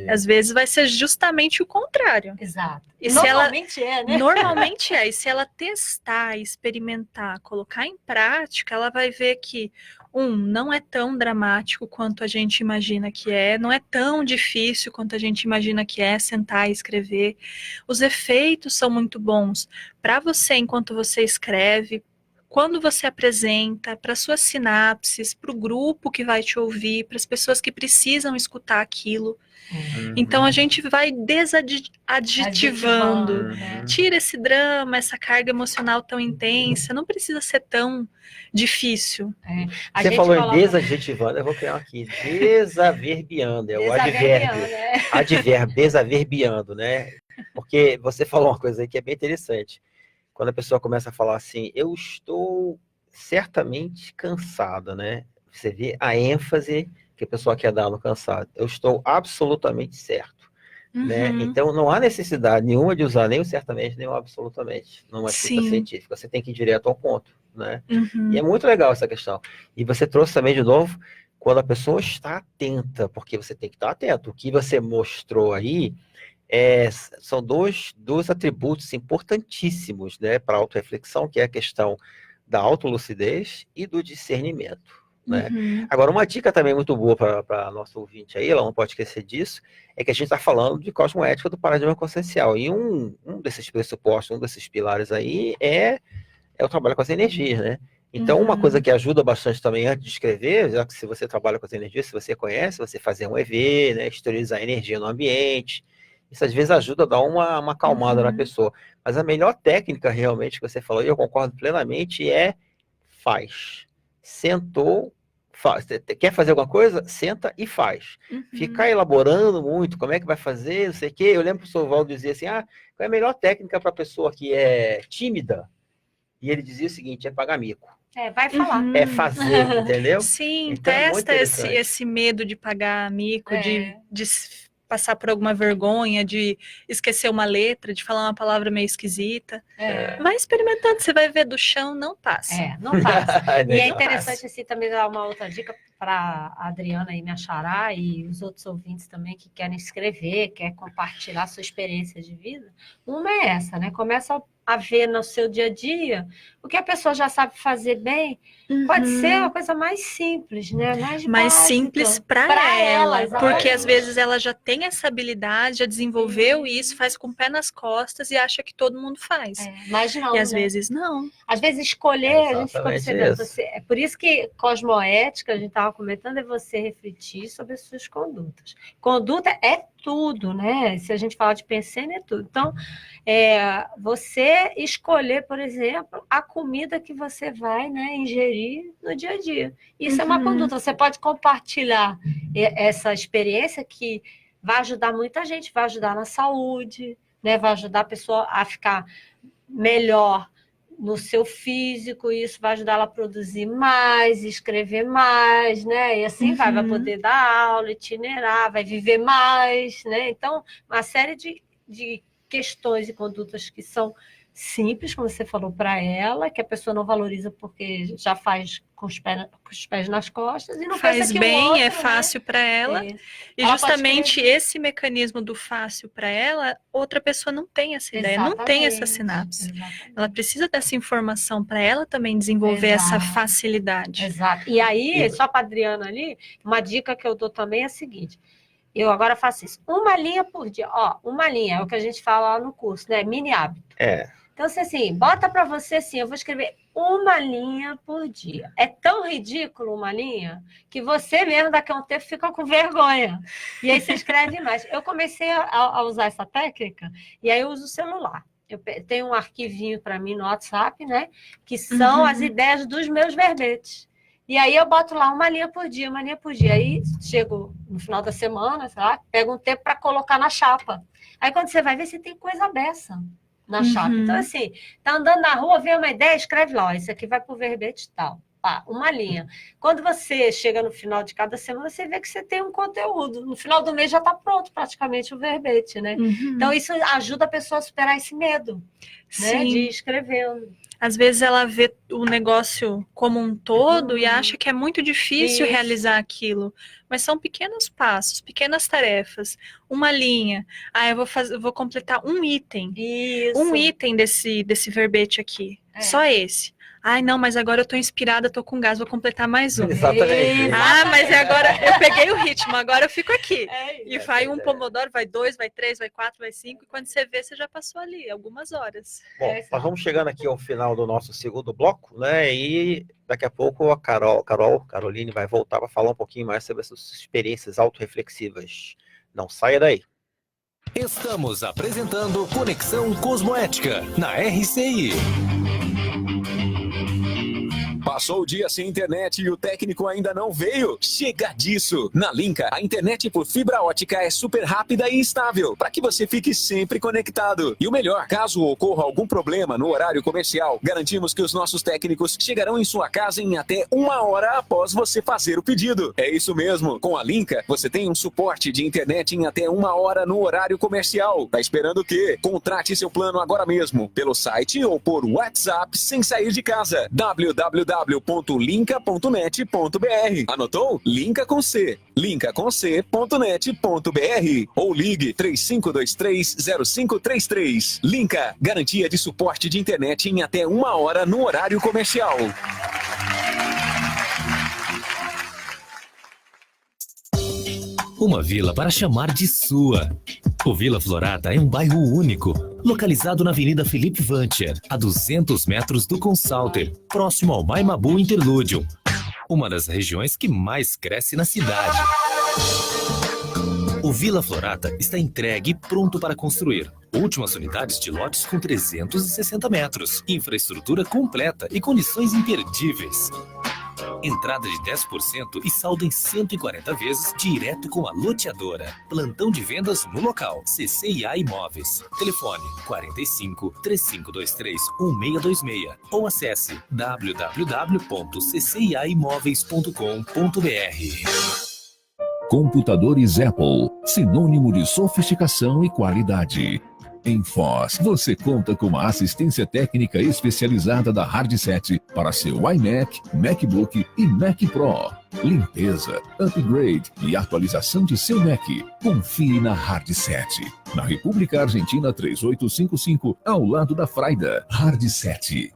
Às vezes vai ser justamente o contrário. Exato. E normalmente é, né? Normalmente é. E se ela testar, experimentar, colocar em prática, ela vai ver que não é tão dramático quanto a gente imagina que é, não é tão difícil quanto a gente imagina que é sentar e escrever. Os efeitos são muito bons para você enquanto você escreve, quando você apresenta, para suas sinapses, para o grupo que vai te ouvir, para as pessoas que precisam escutar aquilo. Então a gente vai desadjetivando, tira esse drama, essa carga emocional tão intensa, não precisa ser tão difícil. Você falou em desadjetivando, eu vou criar aqui, desaverbiando, é o advérbio, desaverbiando, né? Porque você falou uma coisa aí que é bem interessante, quando a pessoa começa a falar assim, eu estou certamente cansada, né? Você vê a ênfase que a pessoa quer dar no cansado. Eu estou absolutamente certo. né? Então, não há necessidade nenhuma de usar nem o certamente, nem o absolutamente, numa escrita científica. Você tem que ir direto ao ponto, né? E é muito legal essa questão. E você trouxe também, de novo, quando a pessoa está atenta, porque você tem que estar atento. O que você mostrou aí são dois atributos importantíssimos, né, para a autorreflexão, que é a questão da autolucidez e do discernimento. Né? Agora, uma dica também muito boa para nosso ouvinte aí, ela não pode esquecer disso, é que a gente está falando de cosmoética do paradigma consciencial. E um desses pressupostos, um desses pilares aí é o trabalho com as energias, né? Então, uma coisa que ajuda bastante também antes de escrever, já que se você trabalha com as energias, se você conhece, você fazer um EV, né, exteriorizar a energia no ambiente, isso às vezes ajuda a dar uma acalmada na pessoa. Mas a melhor técnica realmente que você falou, e eu concordo plenamente, é faz. Sentou, faz. Quer fazer alguma coisa? Senta e faz. Ficar elaborando muito, como é que vai fazer, não sei o quê. Eu lembro que o Sr. Valdo dizia assim, qual é a melhor técnica para a pessoa que é tímida? E ele dizia o seguinte, é pagar mico. Vai falar. É fazer, entendeu? Sim, então, testa esse medo de pagar mico, de passar por alguma vergonha, de esquecer uma letra, de falar uma palavra meio esquisita. Vai experimentando, você vai ver do chão, não passa. Não passa. E é interessante assim, também dar uma outra dica para a Adriana e minha xará e os outros ouvintes também que querem escrever, querem compartilhar sua experiência de vida. Uma é essa, né? Começa a ver no seu dia a dia o que a pessoa já sabe fazer bem. Pode ser uma coisa mais simples, né? Mais simples para ela, exatamente. Porque às vezes ela já tem essa habilidade, já desenvolveu isso, faz com o pé nas costas e acha que todo mundo faz. Mas não, e às vezes não. Às vezes escolher, a gente fica observando. É por isso que cosmoética, a gente estava comentando, é você refletir sobre as suas condutas. Conduta é tudo, né? Se a gente falar de pensando, é tudo. Então, você escolher, por exemplo, a comida que você vai, né, ingerir no dia a dia. Isso é uma conduta. Você pode compartilhar essa experiência que vai ajudar muita gente, vai ajudar na saúde, né? Vai ajudar a pessoa a ficar melhor no seu físico, e isso vai ajudar ela a produzir mais, escrever mais, né? E assim vai poder dar aula, itinerar, vai viver mais, né? Então, uma série de questões e condutas que são simples, como você falou, para ela, que a pessoa não valoriza porque já faz com os pés nas costas e não faz que bem, o outro, é fácil, né, para ela. E ela justamente esse mecanismo do fácil para ela, outra pessoa não tem essa ideia, não tem essa sinapse. Ela precisa dessa informação para ela também desenvolver essa facilidade. Exato. E aí, só para a Adriana ali, uma dica que eu dou também é a seguinte: eu agora faço isso, uma linha por dia. Uma linha, é o que a gente fala lá no curso, né? Mini hábito. Então, assim, bota para você assim, eu vou escrever uma linha por dia. É tão ridículo uma linha que você mesmo daqui a um tempo fica com vergonha. E aí você escreve mais. Eu comecei a usar essa técnica e aí eu uso o celular. Eu tenho um arquivinho para mim no WhatsApp, né? Que são as ideias dos meus verbetes. E aí eu boto lá uma linha por dia, uma linha por dia. Aí chego no final da semana, sei lá, pego um tempo para colocar na chapa. Aí quando você vai ver, você tem coisa dessa na chapa. Então, assim, tá andando na rua, vê uma ideia, escreve lá, isso aqui vai pro verbete tal. Uma linha. Quando você chega no final de cada semana, você vê que você tem um conteúdo. No final do mês já está pronto praticamente o verbete, né? Então, isso ajuda a pessoa a superar esse medo, né, de ir escrevendo. Às vezes ela vê o negócio como um todo e acha que é muito difícil realizar aquilo. Mas são pequenos passos, pequenas tarefas. Uma linha. Eu vou completar um item. Um item desse verbete aqui. Só esse. Ai, não, mas agora eu tô inspirada, tô com gás, vou completar mais um. Exatamente. Mas agora eu peguei o ritmo, agora eu fico aqui. E vai um pomodoro, vai 2, vai 3, vai 4, vai 5, e quando você vê, você já passou ali, algumas horas. Bom, nós vamos chegando aqui ao final do nosso segundo bloco, né? E daqui a pouco a Caroline vai voltar para falar um pouquinho mais sobre essas experiências autorreflexivas. Não saia daí. Estamos apresentando Conexão Cosmoética na RCI. Passou o dia sem internet e o técnico ainda não veio? Chega disso! Na Linka, a internet por fibra ótica é super rápida e estável, para que você fique sempre conectado. E o melhor, caso ocorra algum problema no horário comercial, garantimos que os nossos técnicos chegarão em sua casa em até 1 hora após você fazer o pedido. É isso mesmo, com a Linka, você tem um suporte de internet em até 1 hora no horário comercial. Tá esperando o quê? Contrate seu plano agora mesmo, pelo site ou por WhatsApp sem sair de casa. www.linka.net.br. Anotou? Linka com C. linkaconc.net.br ou ligue 35230533. Linka, garantia de suporte de internet em até 1 hora no horário comercial. Uma vila para chamar de sua. O Vila Florata é um bairro único, localizado na Avenida Felipe Vancher, a 200 metros do Consalter, próximo ao Maimabu Interlúdio, uma das regiões que mais cresce na cidade. O Vila Florata está entregue e pronto para construir. Últimas unidades de lotes com 360 metros, infraestrutura completa e condições imperdíveis. Entrada de 10% e saldo em 140 vezes direto com a loteadora. Plantão de vendas no local. CCIA Imóveis. Telefone 45 3523 1626 ou acesse www.cciaimoveis.com.br. Computadores Apple, sinônimo de sofisticação e qualidade. Em Foz, você conta com uma assistência técnica especializada da Hardset para seu iMac, MacBook e Mac Pro. Limpeza, upgrade e atualização de seu Mac. Confie na Hardset. Na República Argentina 3855, ao lado da Fraida. Hardset.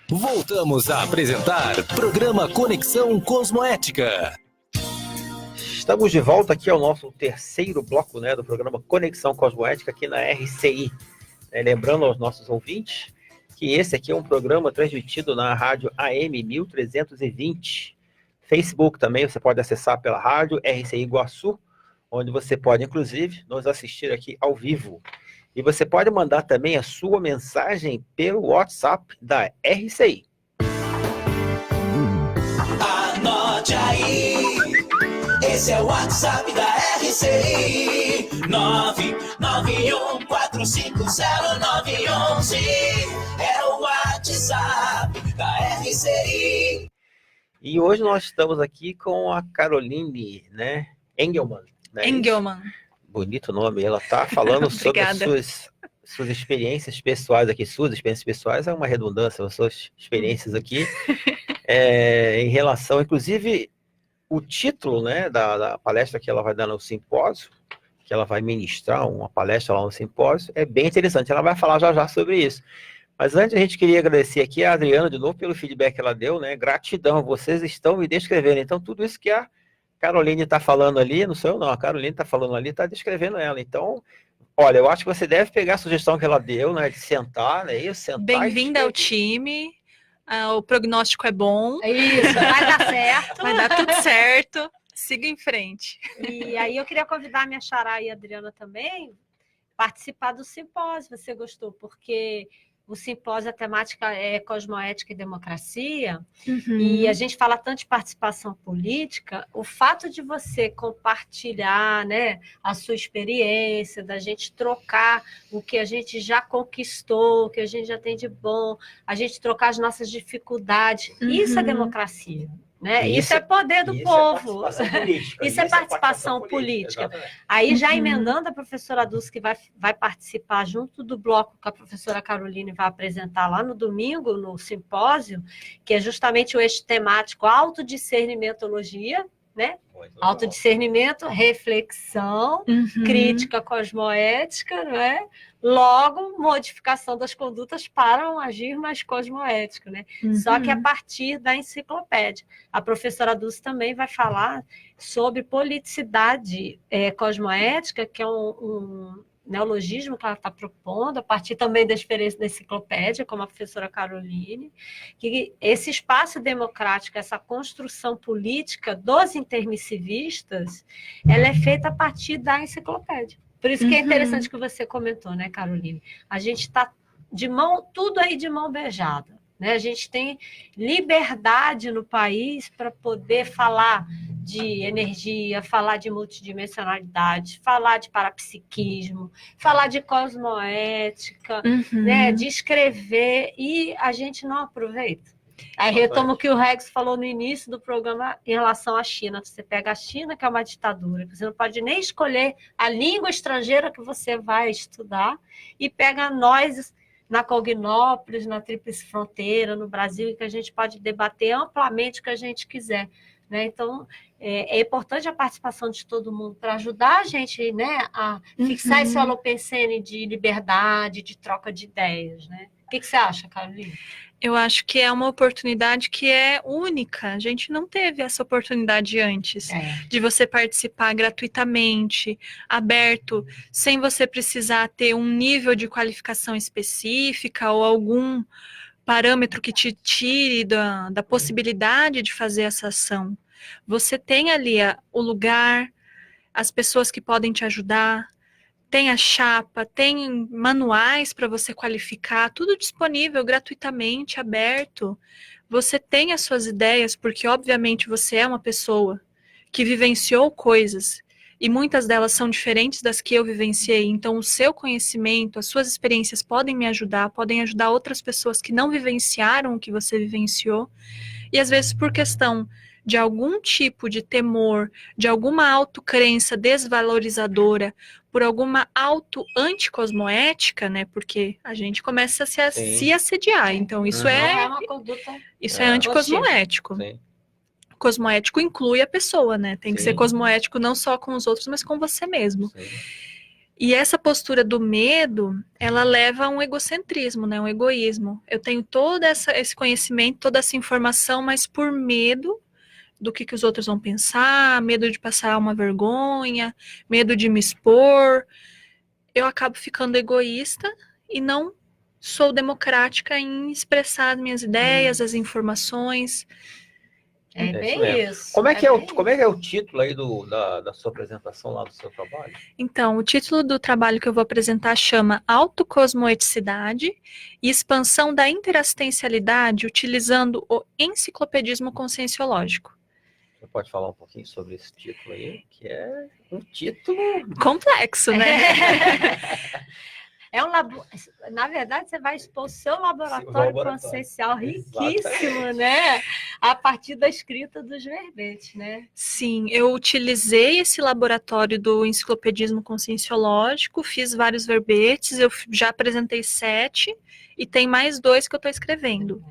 Voltamos a apresentar Programa Conexão Cosmoética. Estamos de volta aqui ao nosso terceiro bloco, né, do programa Conexão Cosmoética aqui na RCI. Lembrando aos nossos ouvintes que esse aqui é um programa transmitido na rádio AM 1320. Facebook também, você pode acessar pela rádio RCI Iguaçu, onde você pode, inclusive, nos assistir aqui ao vivo. E você pode mandar também a sua mensagem pelo WhatsApp da RCI. Anote aí. Esse é o WhatsApp da RCI, 991450911. É o WhatsApp da RCI. E hoje nós estamos aqui com a Caroline, né, Engelmann. Né? Engelmann. Bonito nome. Ela está falando sobre as suas experiências pessoais aqui. Suas experiências pessoais é uma redundância, as suas experiências aqui. Em relação, inclusive... O título, né, da palestra que ela vai dar no simpósio, que ela vai ministrar uma palestra lá no simpósio, é bem interessante. Ela vai falar já sobre isso. Mas antes a gente queria agradecer aqui a Adriana de novo pelo feedback que ela deu, né? Gratidão, vocês estão me descrevendo. Então tudo isso que a Caroline está falando ali, não sou eu não, a Caroline está falando ali, está descrevendo ela. Então, olha, eu acho que você deve pegar a sugestão que ela deu, né, de sentar, né? Bem-vinda ao time. O prognóstico é bom. Isso, vai dar certo. Vai dar tudo certo. Siga em frente. E aí eu queria convidar a minha xará e a Adriana também participar do simpósio. Você gostou? Porque o simpósio, a temática é cosmoética e democracia, e a gente fala tanto de participação política, o fato de você compartilhar, né, a sua experiência, da gente trocar o que a gente já conquistou, o que a gente já tem de bom, a gente trocar as nossas dificuldades, isso é democracia. Né? Isso é poder do povo. Isso é participação política. Aí, já emendando, a professora Dulce, que vai participar junto do bloco que a professora Caroline vai apresentar lá no domingo, no simpósio, que é justamente o eixo temático autodiscernimentologia, né? Autodiscernimento, reflexão, crítica cosmoética, não é? Logo, modificação das condutas para um agir mais cosmoético, né? Só que a partir da enciclopédia. A professora Dulce também vai falar sobre politicidade cosmoética, que é um neologismo que ela está propondo, a partir também da experiência da enciclopédia, como a professora Caroline, que esse espaço democrático, essa construção política dos intermissivistas, ela é feita a partir da enciclopédia. Por isso que é interessante que você comentou, né, Caroline? A gente está tudo aí de mão beijada. né? A gente tem liberdade no país para poder falar de energia, falar de multidimensionalidade, falar de parapsiquismo, falar de cosmoética, né? De escrever, e a gente não aproveita. Aí retomo o que o Rex falou no início do programa em relação à China. Você pega a China, que é uma ditadura, você não pode nem escolher a língua estrangeira que você vai estudar, e pega nós na Cognópolis, na Tríplice Fronteira, no Brasil, que a gente pode debater amplamente o que a gente quiser, né? Então, é importante a participação de todo mundo para ajudar a gente, né, a fixar esse holopensene de liberdade, de troca de ideias, né? O que você acha, Carolina? Eu acho que é uma oportunidade que é única. A gente não teve essa oportunidade antes, de você participar gratuitamente, aberto, sem você precisar ter um nível de qualificação específica ou algum parâmetro que te tire da possibilidade de fazer essa ação. Você tem ali o lugar, as pessoas que podem te ajudar, tem a chapa, tem manuais para você qualificar, tudo disponível gratuitamente, aberto. Você tem as suas ideias, porque obviamente você é uma pessoa que vivenciou coisas, e muitas delas são diferentes das que eu vivenciei. Então o seu conhecimento, as suas experiências podem me ajudar, podem ajudar outras pessoas que não vivenciaram o que você vivenciou, e às vezes por questão de algum tipo de temor, de alguma autocrença desvalorizadora, por alguma auto-anticosmoética, né? Porque a gente começa a se assediar. Então, isso é uma conduta. Isso é anticosmoético. Sim. Cosmoético inclui a pessoa, né? Tem que ser cosmoético não só com os outros, mas com você mesmo. Sim. E essa postura do medo, ela leva a um egocentrismo, né? Um egoísmo. Eu tenho todo esse conhecimento, toda essa informação, mas por medo do que os outros vão pensar, medo de passar uma vergonha, medo de me expor, eu acabo ficando egoísta e não sou democrática em expressar as minhas ideias, as informações. É bem isso. Como é que é o título aí da sua apresentação lá do seu trabalho? Então, o título do trabalho que eu vou apresentar chama Autocosmoeticidade e Expansão da Interassistencialidade utilizando o enciclopedismo conscienciológico. Você pode falar um pouquinho sobre esse título aí, que é um título complexo, né? Na verdade, você vai expor o seu laboratório consciencial riquíssimo, né? A partir da escrita dos verbetes, né? Sim, eu utilizei esse laboratório do enciclopedismo conscienciológico, fiz vários verbetes, eu já apresentei 7 e tem mais 2 que eu estou escrevendo.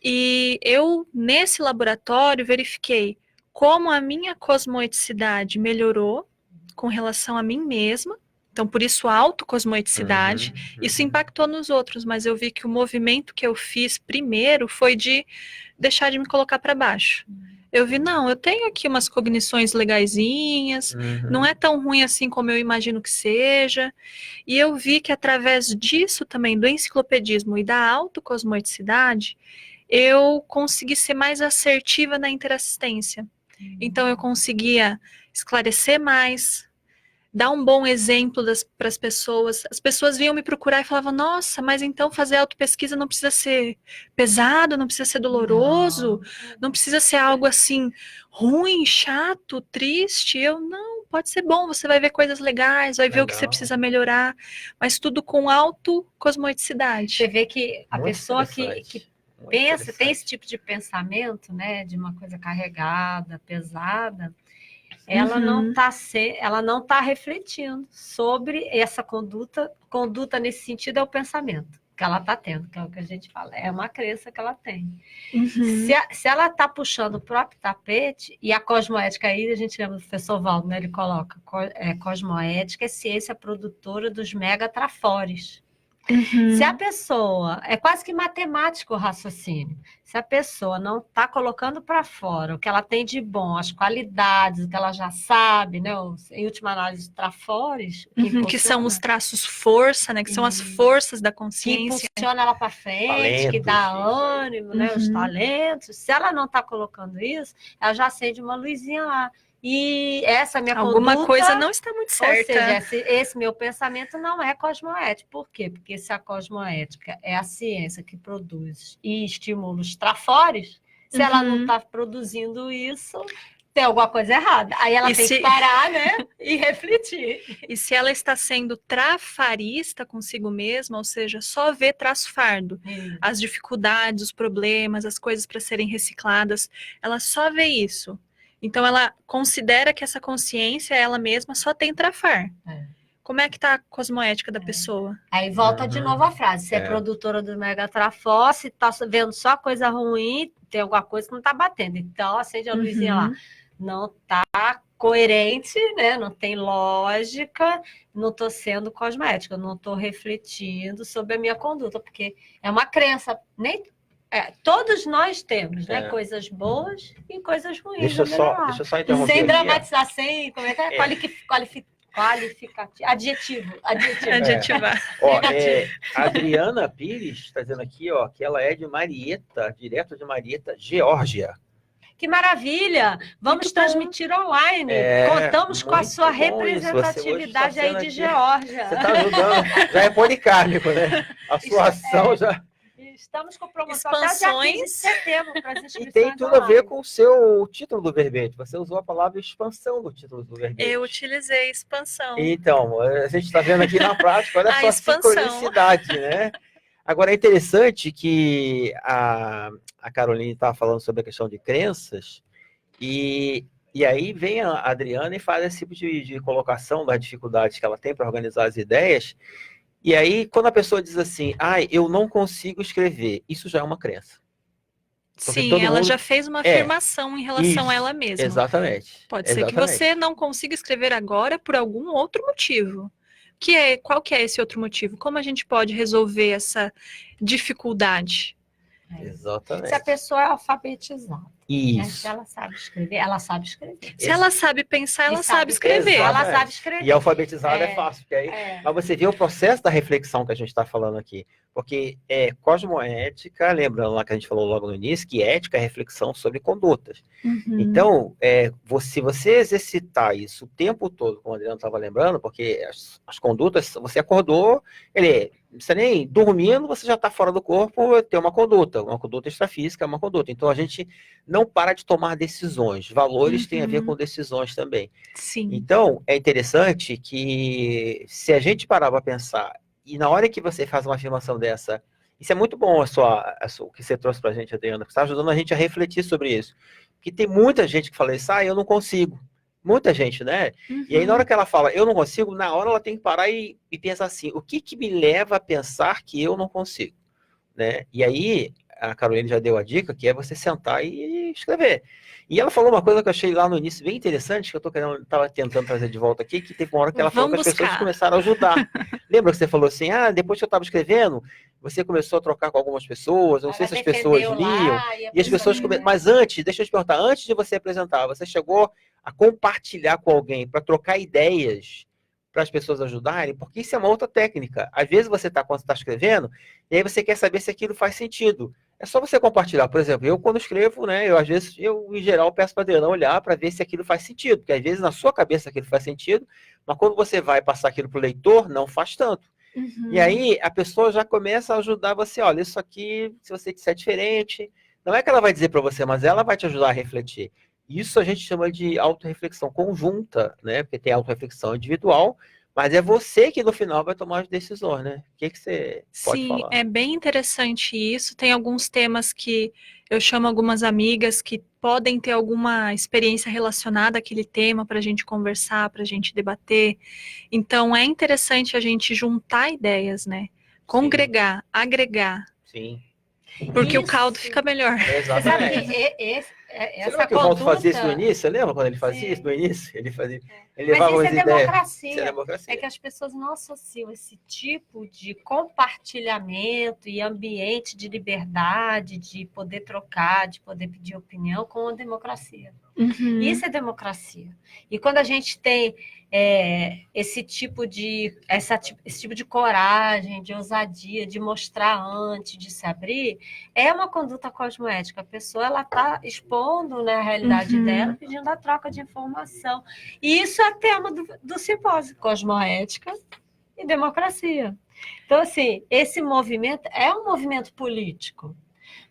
E eu, nesse laboratório, verifiquei como a minha cosmoeticidade melhorou com relação a mim mesma. Então, por isso, a autocosmoeticidade. Isso impactou nos outros, mas eu vi que o movimento que eu fiz primeiro foi de deixar de me colocar para baixo. Eu vi, não, eu tenho aqui umas cognições legaisinhas, não é tão ruim assim como eu imagino que seja. E eu vi que através disso também, do enciclopedismo e da autocosmoeticidade, eu consegui ser mais assertiva na interassistência. Então, eu conseguia esclarecer mais, dar um bom exemplo para as pessoas. As pessoas vinham me procurar e falavam, nossa, mas então fazer autopesquisa não precisa ser pesado, não precisa ser doloroso, não precisa ser algo assim ruim, chato, triste. Eu, não, pode ser bom, você vai ver coisas legais, vai ver o que você precisa melhorar, mas tudo com autocosmoeticidade. Você vê que a pessoa que pensa, tem esse tipo de pensamento, né, de uma coisa carregada, pesada, ela não tá refletindo sobre essa conduta. Conduta nesse sentido é o pensamento que ela está tendo, que é o que a gente fala, é uma crença que ela tem. Se ela está puxando o próprio tapete, e a cosmoética aí, a gente lembra do professor Valdo, né, ele coloca, cosmoética é ciência produtora dos megatrafores. Se a pessoa, é quase que matemático o raciocínio, se a pessoa não está colocando para fora o que ela tem de bom, as qualidades, o que ela já sabe, né, em última análise, os trafores, que são os traços força, né, que são as forças da consciência. Que impulsiona ela para frente, talentos, que dá ânimo, né, os talentos. Se ela não está colocando isso, ela já acende uma luzinha lá. e essa minha Alguma conduta, coisa não está muito certa. Ou seja, esse meu pensamento não é cosmoético. Por quê? Porque se a cosmoética é a ciência que produz estímulos trafores, se ela não está produzindo isso, tem alguma coisa errada. Aí ela tem que parar, né, e refletir. E se ela está sendo trafarista consigo mesma, ou seja, só vê traço fardo, as dificuldades, os problemas, as coisas para serem recicladas, ela só vê isso. Então ela considera que essa consciência, ela mesma, só tem trafar. Como é que está a cosmoética da pessoa? Aí volta de novo a frase, se é produtora do Mega Trafor, se está vendo só coisa ruim, tem alguma coisa que não está batendo. Então, acende a luzinha lá. Não está coerente, né? Não tem lógica, não estou sendo cosmoética, não estou refletindo sobre a minha conduta, porque é uma crença, todos nós temos, né? Coisas boas e coisas ruins. Deixa eu só interromper. Sem dramatizar, sem, como é que é? Qualificativo. Adjetivar. A Adriana Pires está dizendo aqui, que ela é de Marieta, direto de Marieta, Geórgia. Que maravilha! Vamos transmitir online. Contamos com a sua representatividade aí de Geórgia. Você está ajudando. Já é policármico, né? A sua ação já... Estamos com promoção até dia 15 de setembro para as inscrições. E tem tudo a ver com o seu título do verbete. Você usou a palavra expansão no título do verbete. Eu utilizei expansão. Então, a gente está vendo aqui na prática, olha só a sincronicidade, né? Agora, é interessante que a Caroline estava falando sobre a questão de crenças, e aí vem a Adriana e faz esse tipo de colocação das dificuldades que ela tem para organizar as ideias. E aí, quando a pessoa diz assim, eu não consigo escrever, isso já é uma crença. Porque sim, ela já fez uma afirmação em relação a ela mesma. Exatamente. Pode ser que você não consiga escrever agora por algum outro motivo. Qual que é esse outro motivo? Como a gente pode resolver essa dificuldade? Exatamente. Se a pessoa é alfabetizada. Isso. Se ela sabe escrever, ela sabe escrever. Se ela sabe pensar, ela sabe escrever. Ela sabe escrever. E alfabetizada é fácil. Porque aí, mas você vê o processo da reflexão que a gente está falando aqui. Porque cosmoética, lembrando lá que a gente falou logo no início, que ética é reflexão sobre condutas. Então, se você exercitar isso o tempo todo, como o Adriano estava lembrando, porque as condutas, você acordou, você nem dormindo, você já está fora do corpo, tem uma conduta extrafísica, é uma conduta. Então, a gente não para de tomar decisões. Valores têm a ver com decisões também. Sim. Então, é interessante que se a gente parar para pensar, e na hora que você faz uma afirmação dessa, isso é muito bom o que você trouxe para a gente, Adriana, porque está ajudando a gente a refletir sobre isso. Porque tem muita gente que fala isso, eu não consigo. Muita gente, né? E aí, na hora que ela fala, eu não consigo, na hora ela tem que parar e pensar assim, o que me leva a pensar que eu não consigo? Né? E aí, a Caroline já deu a dica, que é você sentar e escrever. E ela falou uma coisa que eu achei lá no início bem interessante, que eu estava tentando trazer de volta aqui, que teve uma hora que ela falou que as pessoas começaram a ajudar. Lembra que você falou assim, depois que eu estava escrevendo, você começou a trocar com algumas pessoas, não sei se as pessoas liam, e as pessoas mas antes, deixa eu te perguntar, antes de você apresentar, você chegou a compartilhar com alguém para trocar ideias para as pessoas ajudarem? Porque isso é uma outra técnica. Às vezes quando você está escrevendo, e aí você quer saber se aquilo faz sentido. É só você compartilhar. Por exemplo, eu quando escrevo, né, eu em geral peço para a Adriana olhar para ver se aquilo faz sentido, porque às vezes na sua cabeça aquilo faz sentido, mas quando você vai passar aquilo para o leitor, não faz tanto. E aí a pessoa já começa a ajudar você, olha, isso aqui, se você disser diferente, não é que ela vai dizer para você, mas ela vai te ajudar a refletir. Isso a gente chama de autorreflexão conjunta, né? Porque tem autorreflexão individual, mas é você que no final vai tomar as decisões, né? O que você pode falar? Sim, é bem interessante isso. Tem alguns temas que eu chamo algumas amigas que podem ter alguma experiência relacionada àquele tema para a gente conversar, para a gente debater. Então, é interessante a gente juntar ideias, né? Congregar, agregar. Sim. Porque o caldo fica melhor. Exatamente. Você lembra que o Walter fazia isso no início? Você lembra quando ele fazia isso no início? Ele levava as ideias. Isso é democracia. É que as pessoas não associam esse tipo de compartilhamento e ambiente de liberdade, de poder trocar, de poder pedir opinião com a democracia. Uhum. Isso é democracia. E quando a gente tem esse tipo de coragem, de ousadia, de mostrar antes, de se abrir, é uma conduta cosmoética. A pessoa ela está expondo, né, a realidade dela, pedindo a troca de informação. E isso é tema do simpósio, cosmoética e democracia. Então, assim, esse movimento é um movimento político.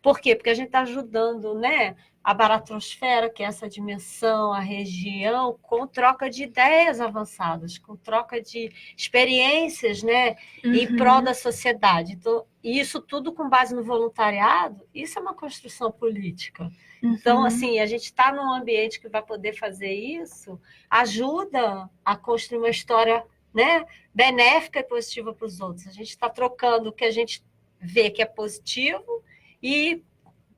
Por quê? Porque a gente está ajudando, né, a baratrosfera, que é essa dimensão, a região, com troca de ideias avançadas, com troca de experiências, né, em prol da sociedade. Então, isso tudo com base no voluntariado, isso é uma construção política. Então, assim, a gente está num ambiente que vai poder fazer isso, ajuda a construir uma história, né, benéfica e positiva para os outros. A gente está trocando o que a gente vê que é positivo e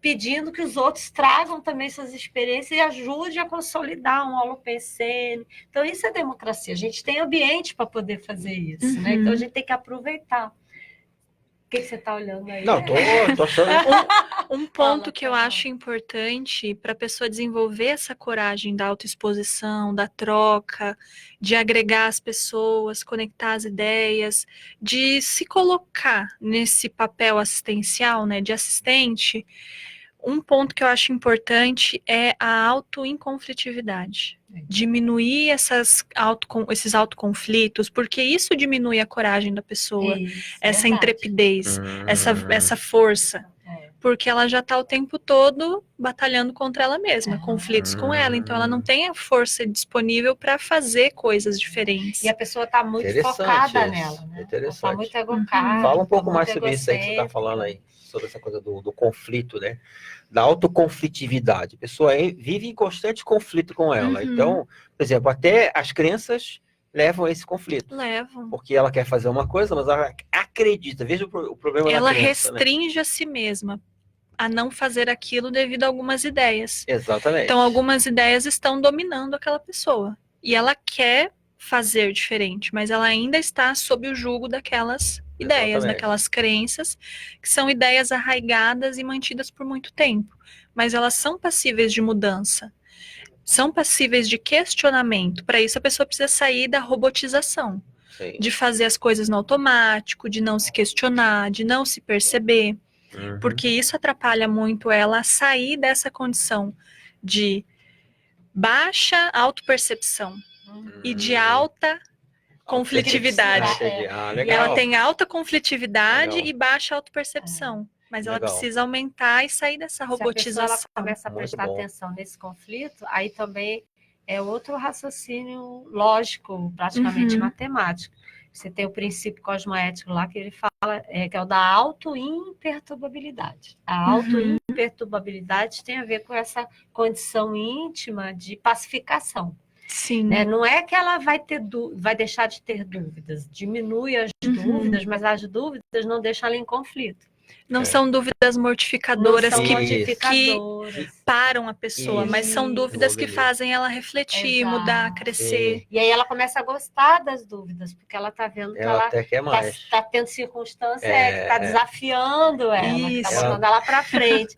pedindo que os outros tragam também suas experiências e ajudem a consolidar um holopensene. Então, isso é democracia. A gente tem ambiente para poder fazer isso, né? Então, a gente tem que aproveitar. O que você está olhando aí? Não, tô achando... Um ponto que eu acho importante para a pessoa desenvolver essa coragem da autoexposição, da troca, de agregar as pessoas, conectar as ideias, de se colocar nesse papel assistencial, né, de assistente. Um ponto que eu acho importante é a auto-inconflitividade. Diminuir esses autoconflitos, porque isso diminui a coragem da pessoa, essa intrepidez, essa força. Porque ela já está o tempo todo batalhando contra ela mesma, conflitos com ela, então ela não tem a força disponível para fazer coisas diferentes. E a pessoa está muito focada nela, né? Interessante. Está muito egocada. Fala um pouco mais sobre isso aí que você está falando aí, sobre essa coisa do conflito, né? Da autoconflitividade. A pessoa vive em constante conflito com ela. Então, por exemplo, até as crenças levam a esse conflito. Levam. Porque ela quer fazer uma coisa, mas ela acredita. Veja o problema ela da crença, restringe, né, a si mesma a não fazer aquilo devido a algumas ideias. Exatamente. Então, algumas ideias estão dominando aquela pessoa. E ela quer fazer diferente, mas ela ainda está sob o jugo daquelas ideias, daquelas crenças, que são ideias arraigadas e mantidas por muito tempo. Mas elas são passíveis de mudança. São passíveis de questionamento. Para isso, a pessoa precisa sair da robotização. Sim. De fazer as coisas no automático, de não se questionar, de não se perceber. Porque isso atrapalha muito ela a sair dessa condição de baixa autopercepção e de alta conflitividade. E ela tem alta conflitividade e baixa autopercepção. Mas ela precisa aumentar e sair dessa robotização. Se a pessoa começa a prestar atenção nesse conflito, aí também é outro raciocínio lógico, praticamente matemático. Você tem o princípio cosmoético lá que ele fala, que é o da auto-imperturbabilidade. A auto-imperturbabilidade tem a ver com essa condição íntima de pacificação. Sim. Né? Não é que ela vai deixar de ter dúvidas, diminui as dúvidas, mas as dúvidas não deixam ela em conflito. Não são dúvidas mortificadoras, não são que param a pessoa, mas são dúvidas que fazem ela refletir, mudar, crescer. E aí ela começa a gostar das dúvidas, porque ela está vendo que ela está tendo circunstância que está desafiando ela, que está botando ela para frente.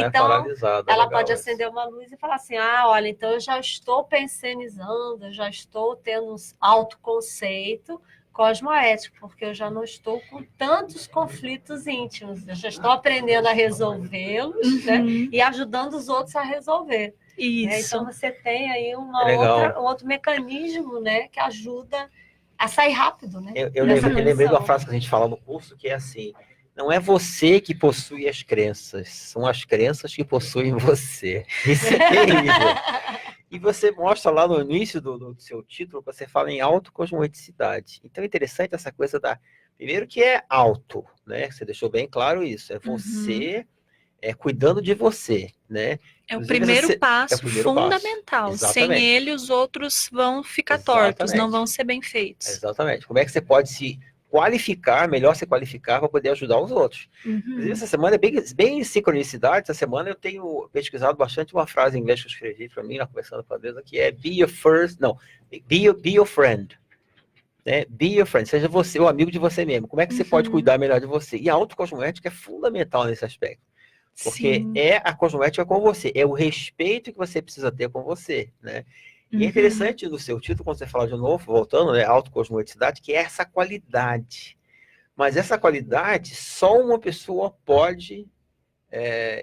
Então, ela pode acender uma luz e falar assim, olha, então eu já estou pensionizando, eu já estou tendo um autoconceito cosmoético, porque eu já não estou com tantos conflitos íntimos, eu já estou aprendendo a resolvê-los, né, e ajudando os outros a resolver. Isso. Então você tem aí um outro mecanismo, né, que ajuda a sair rápido. Né, eu lembrei de uma frase que a gente fala no curso, que é assim, não é você que possui as crenças, são as crenças que possuem você. Isso é terrível. E você mostra lá no início do seu título, você fala em autocosmoeticidade. Então é interessante essa coisa primeiro que é auto, né? Você deixou bem claro isso. É você cuidando de você, né? É o primeiro passo fundamental. Sem ele, os outros vão ficar tortos, não vão ser bem feitos. Exatamente. Como é que você pode se qualificar, melhor se qualificar para poder ajudar os outros. Essa semana é bem sincronicidade. Essa semana eu tenho pesquisado bastante uma frase em inglês que eu escrevi para mim, conversando com a Andresa, que é be your friend. Né? Be your friend, seja você o amigo de você mesmo. Como é que você pode cuidar melhor de você? E a autocosmoética é fundamental nesse aspecto. Porque Sim. é a cosmoética com você, é o respeito que você precisa ter com você, né? E é interessante no seu título, quando você fala de novo, voltando, né, autocosmoeticidade, que é essa qualidade. Mas essa qualidade só uma pessoa pode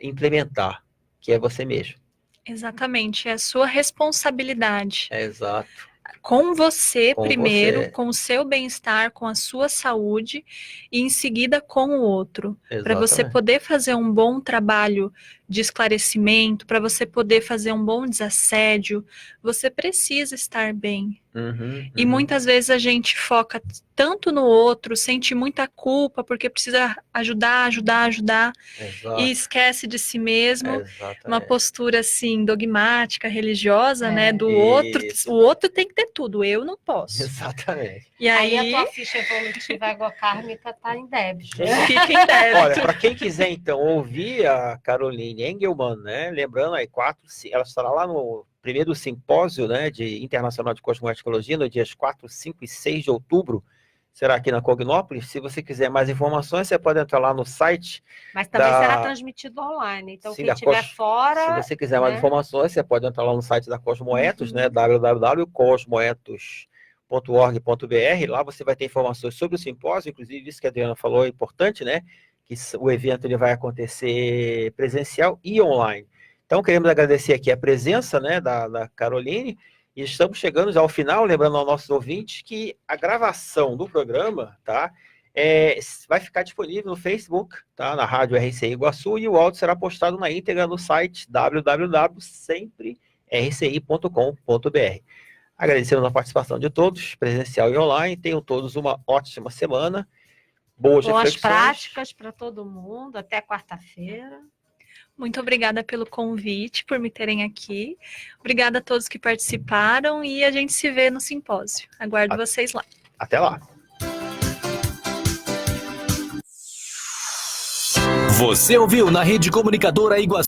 implementar, que é você mesmo. Exatamente, é a sua responsabilidade. Exato. Com você Com primeiro, você. com o seu bem-estar, com a sua saúde, e em seguida com o outro. Para você Exatamente. poder fazer um bom trabalho de esclarecimento, para você poder fazer um bom desassédio, você precisa estar bem. E muitas vezes a gente foca tanto no outro, sente muita culpa porque precisa ajudar, Exato. e esquece de si mesmo. Exatamente. Uma postura assim dogmática, religiosa, né, do Isso. outro. O outro tem que ter tudo, eu não posso. Exatamente. E Aí aí, a tua ficha evolutiva egocármica está em débito. fica em débito. Olha, para quem quiser então ouvir a Caroline Engelmann, né, lembrando aí ela estará lá no primeiro simpósio, né, internacional de cosmoeticologia, nos dias 4, 5 e 6 de outubro, será aqui na Cognópolis. Se você quiser mais informações, você pode entrar lá no site. Mas também será transmitido online. Então, Sim, quem estiver fora... Se você quiser mais informações, você pode entrar lá no site da Cosmoetos, né, www.cosmoetos.org.br. Lá você vai ter informações sobre o simpósio, inclusive isso que a Adriana falou é importante, né, que o evento ele vai acontecer presencial e online. Então, queremos agradecer aqui a presença, né, da Caroline, e estamos chegando já ao final, lembrando aos nossos ouvintes que a gravação do programa, tá, vai ficar disponível no Facebook, tá, na Rádio RCI Iguaçu, e o áudio será postado na íntegra no site www.semprerci.com.br. Agradecemos a participação de todos, presencial e online. Tenham todos uma ótima semana. Boas reflexões. Práticas para todo mundo, até quarta-feira. Muito obrigada pelo convite, por me terem aqui. Obrigada a todos que participaram e a gente se vê no simpósio. Aguardo vocês lá. Até lá. Você ouviu na Rede Comunicadora Iguaçu.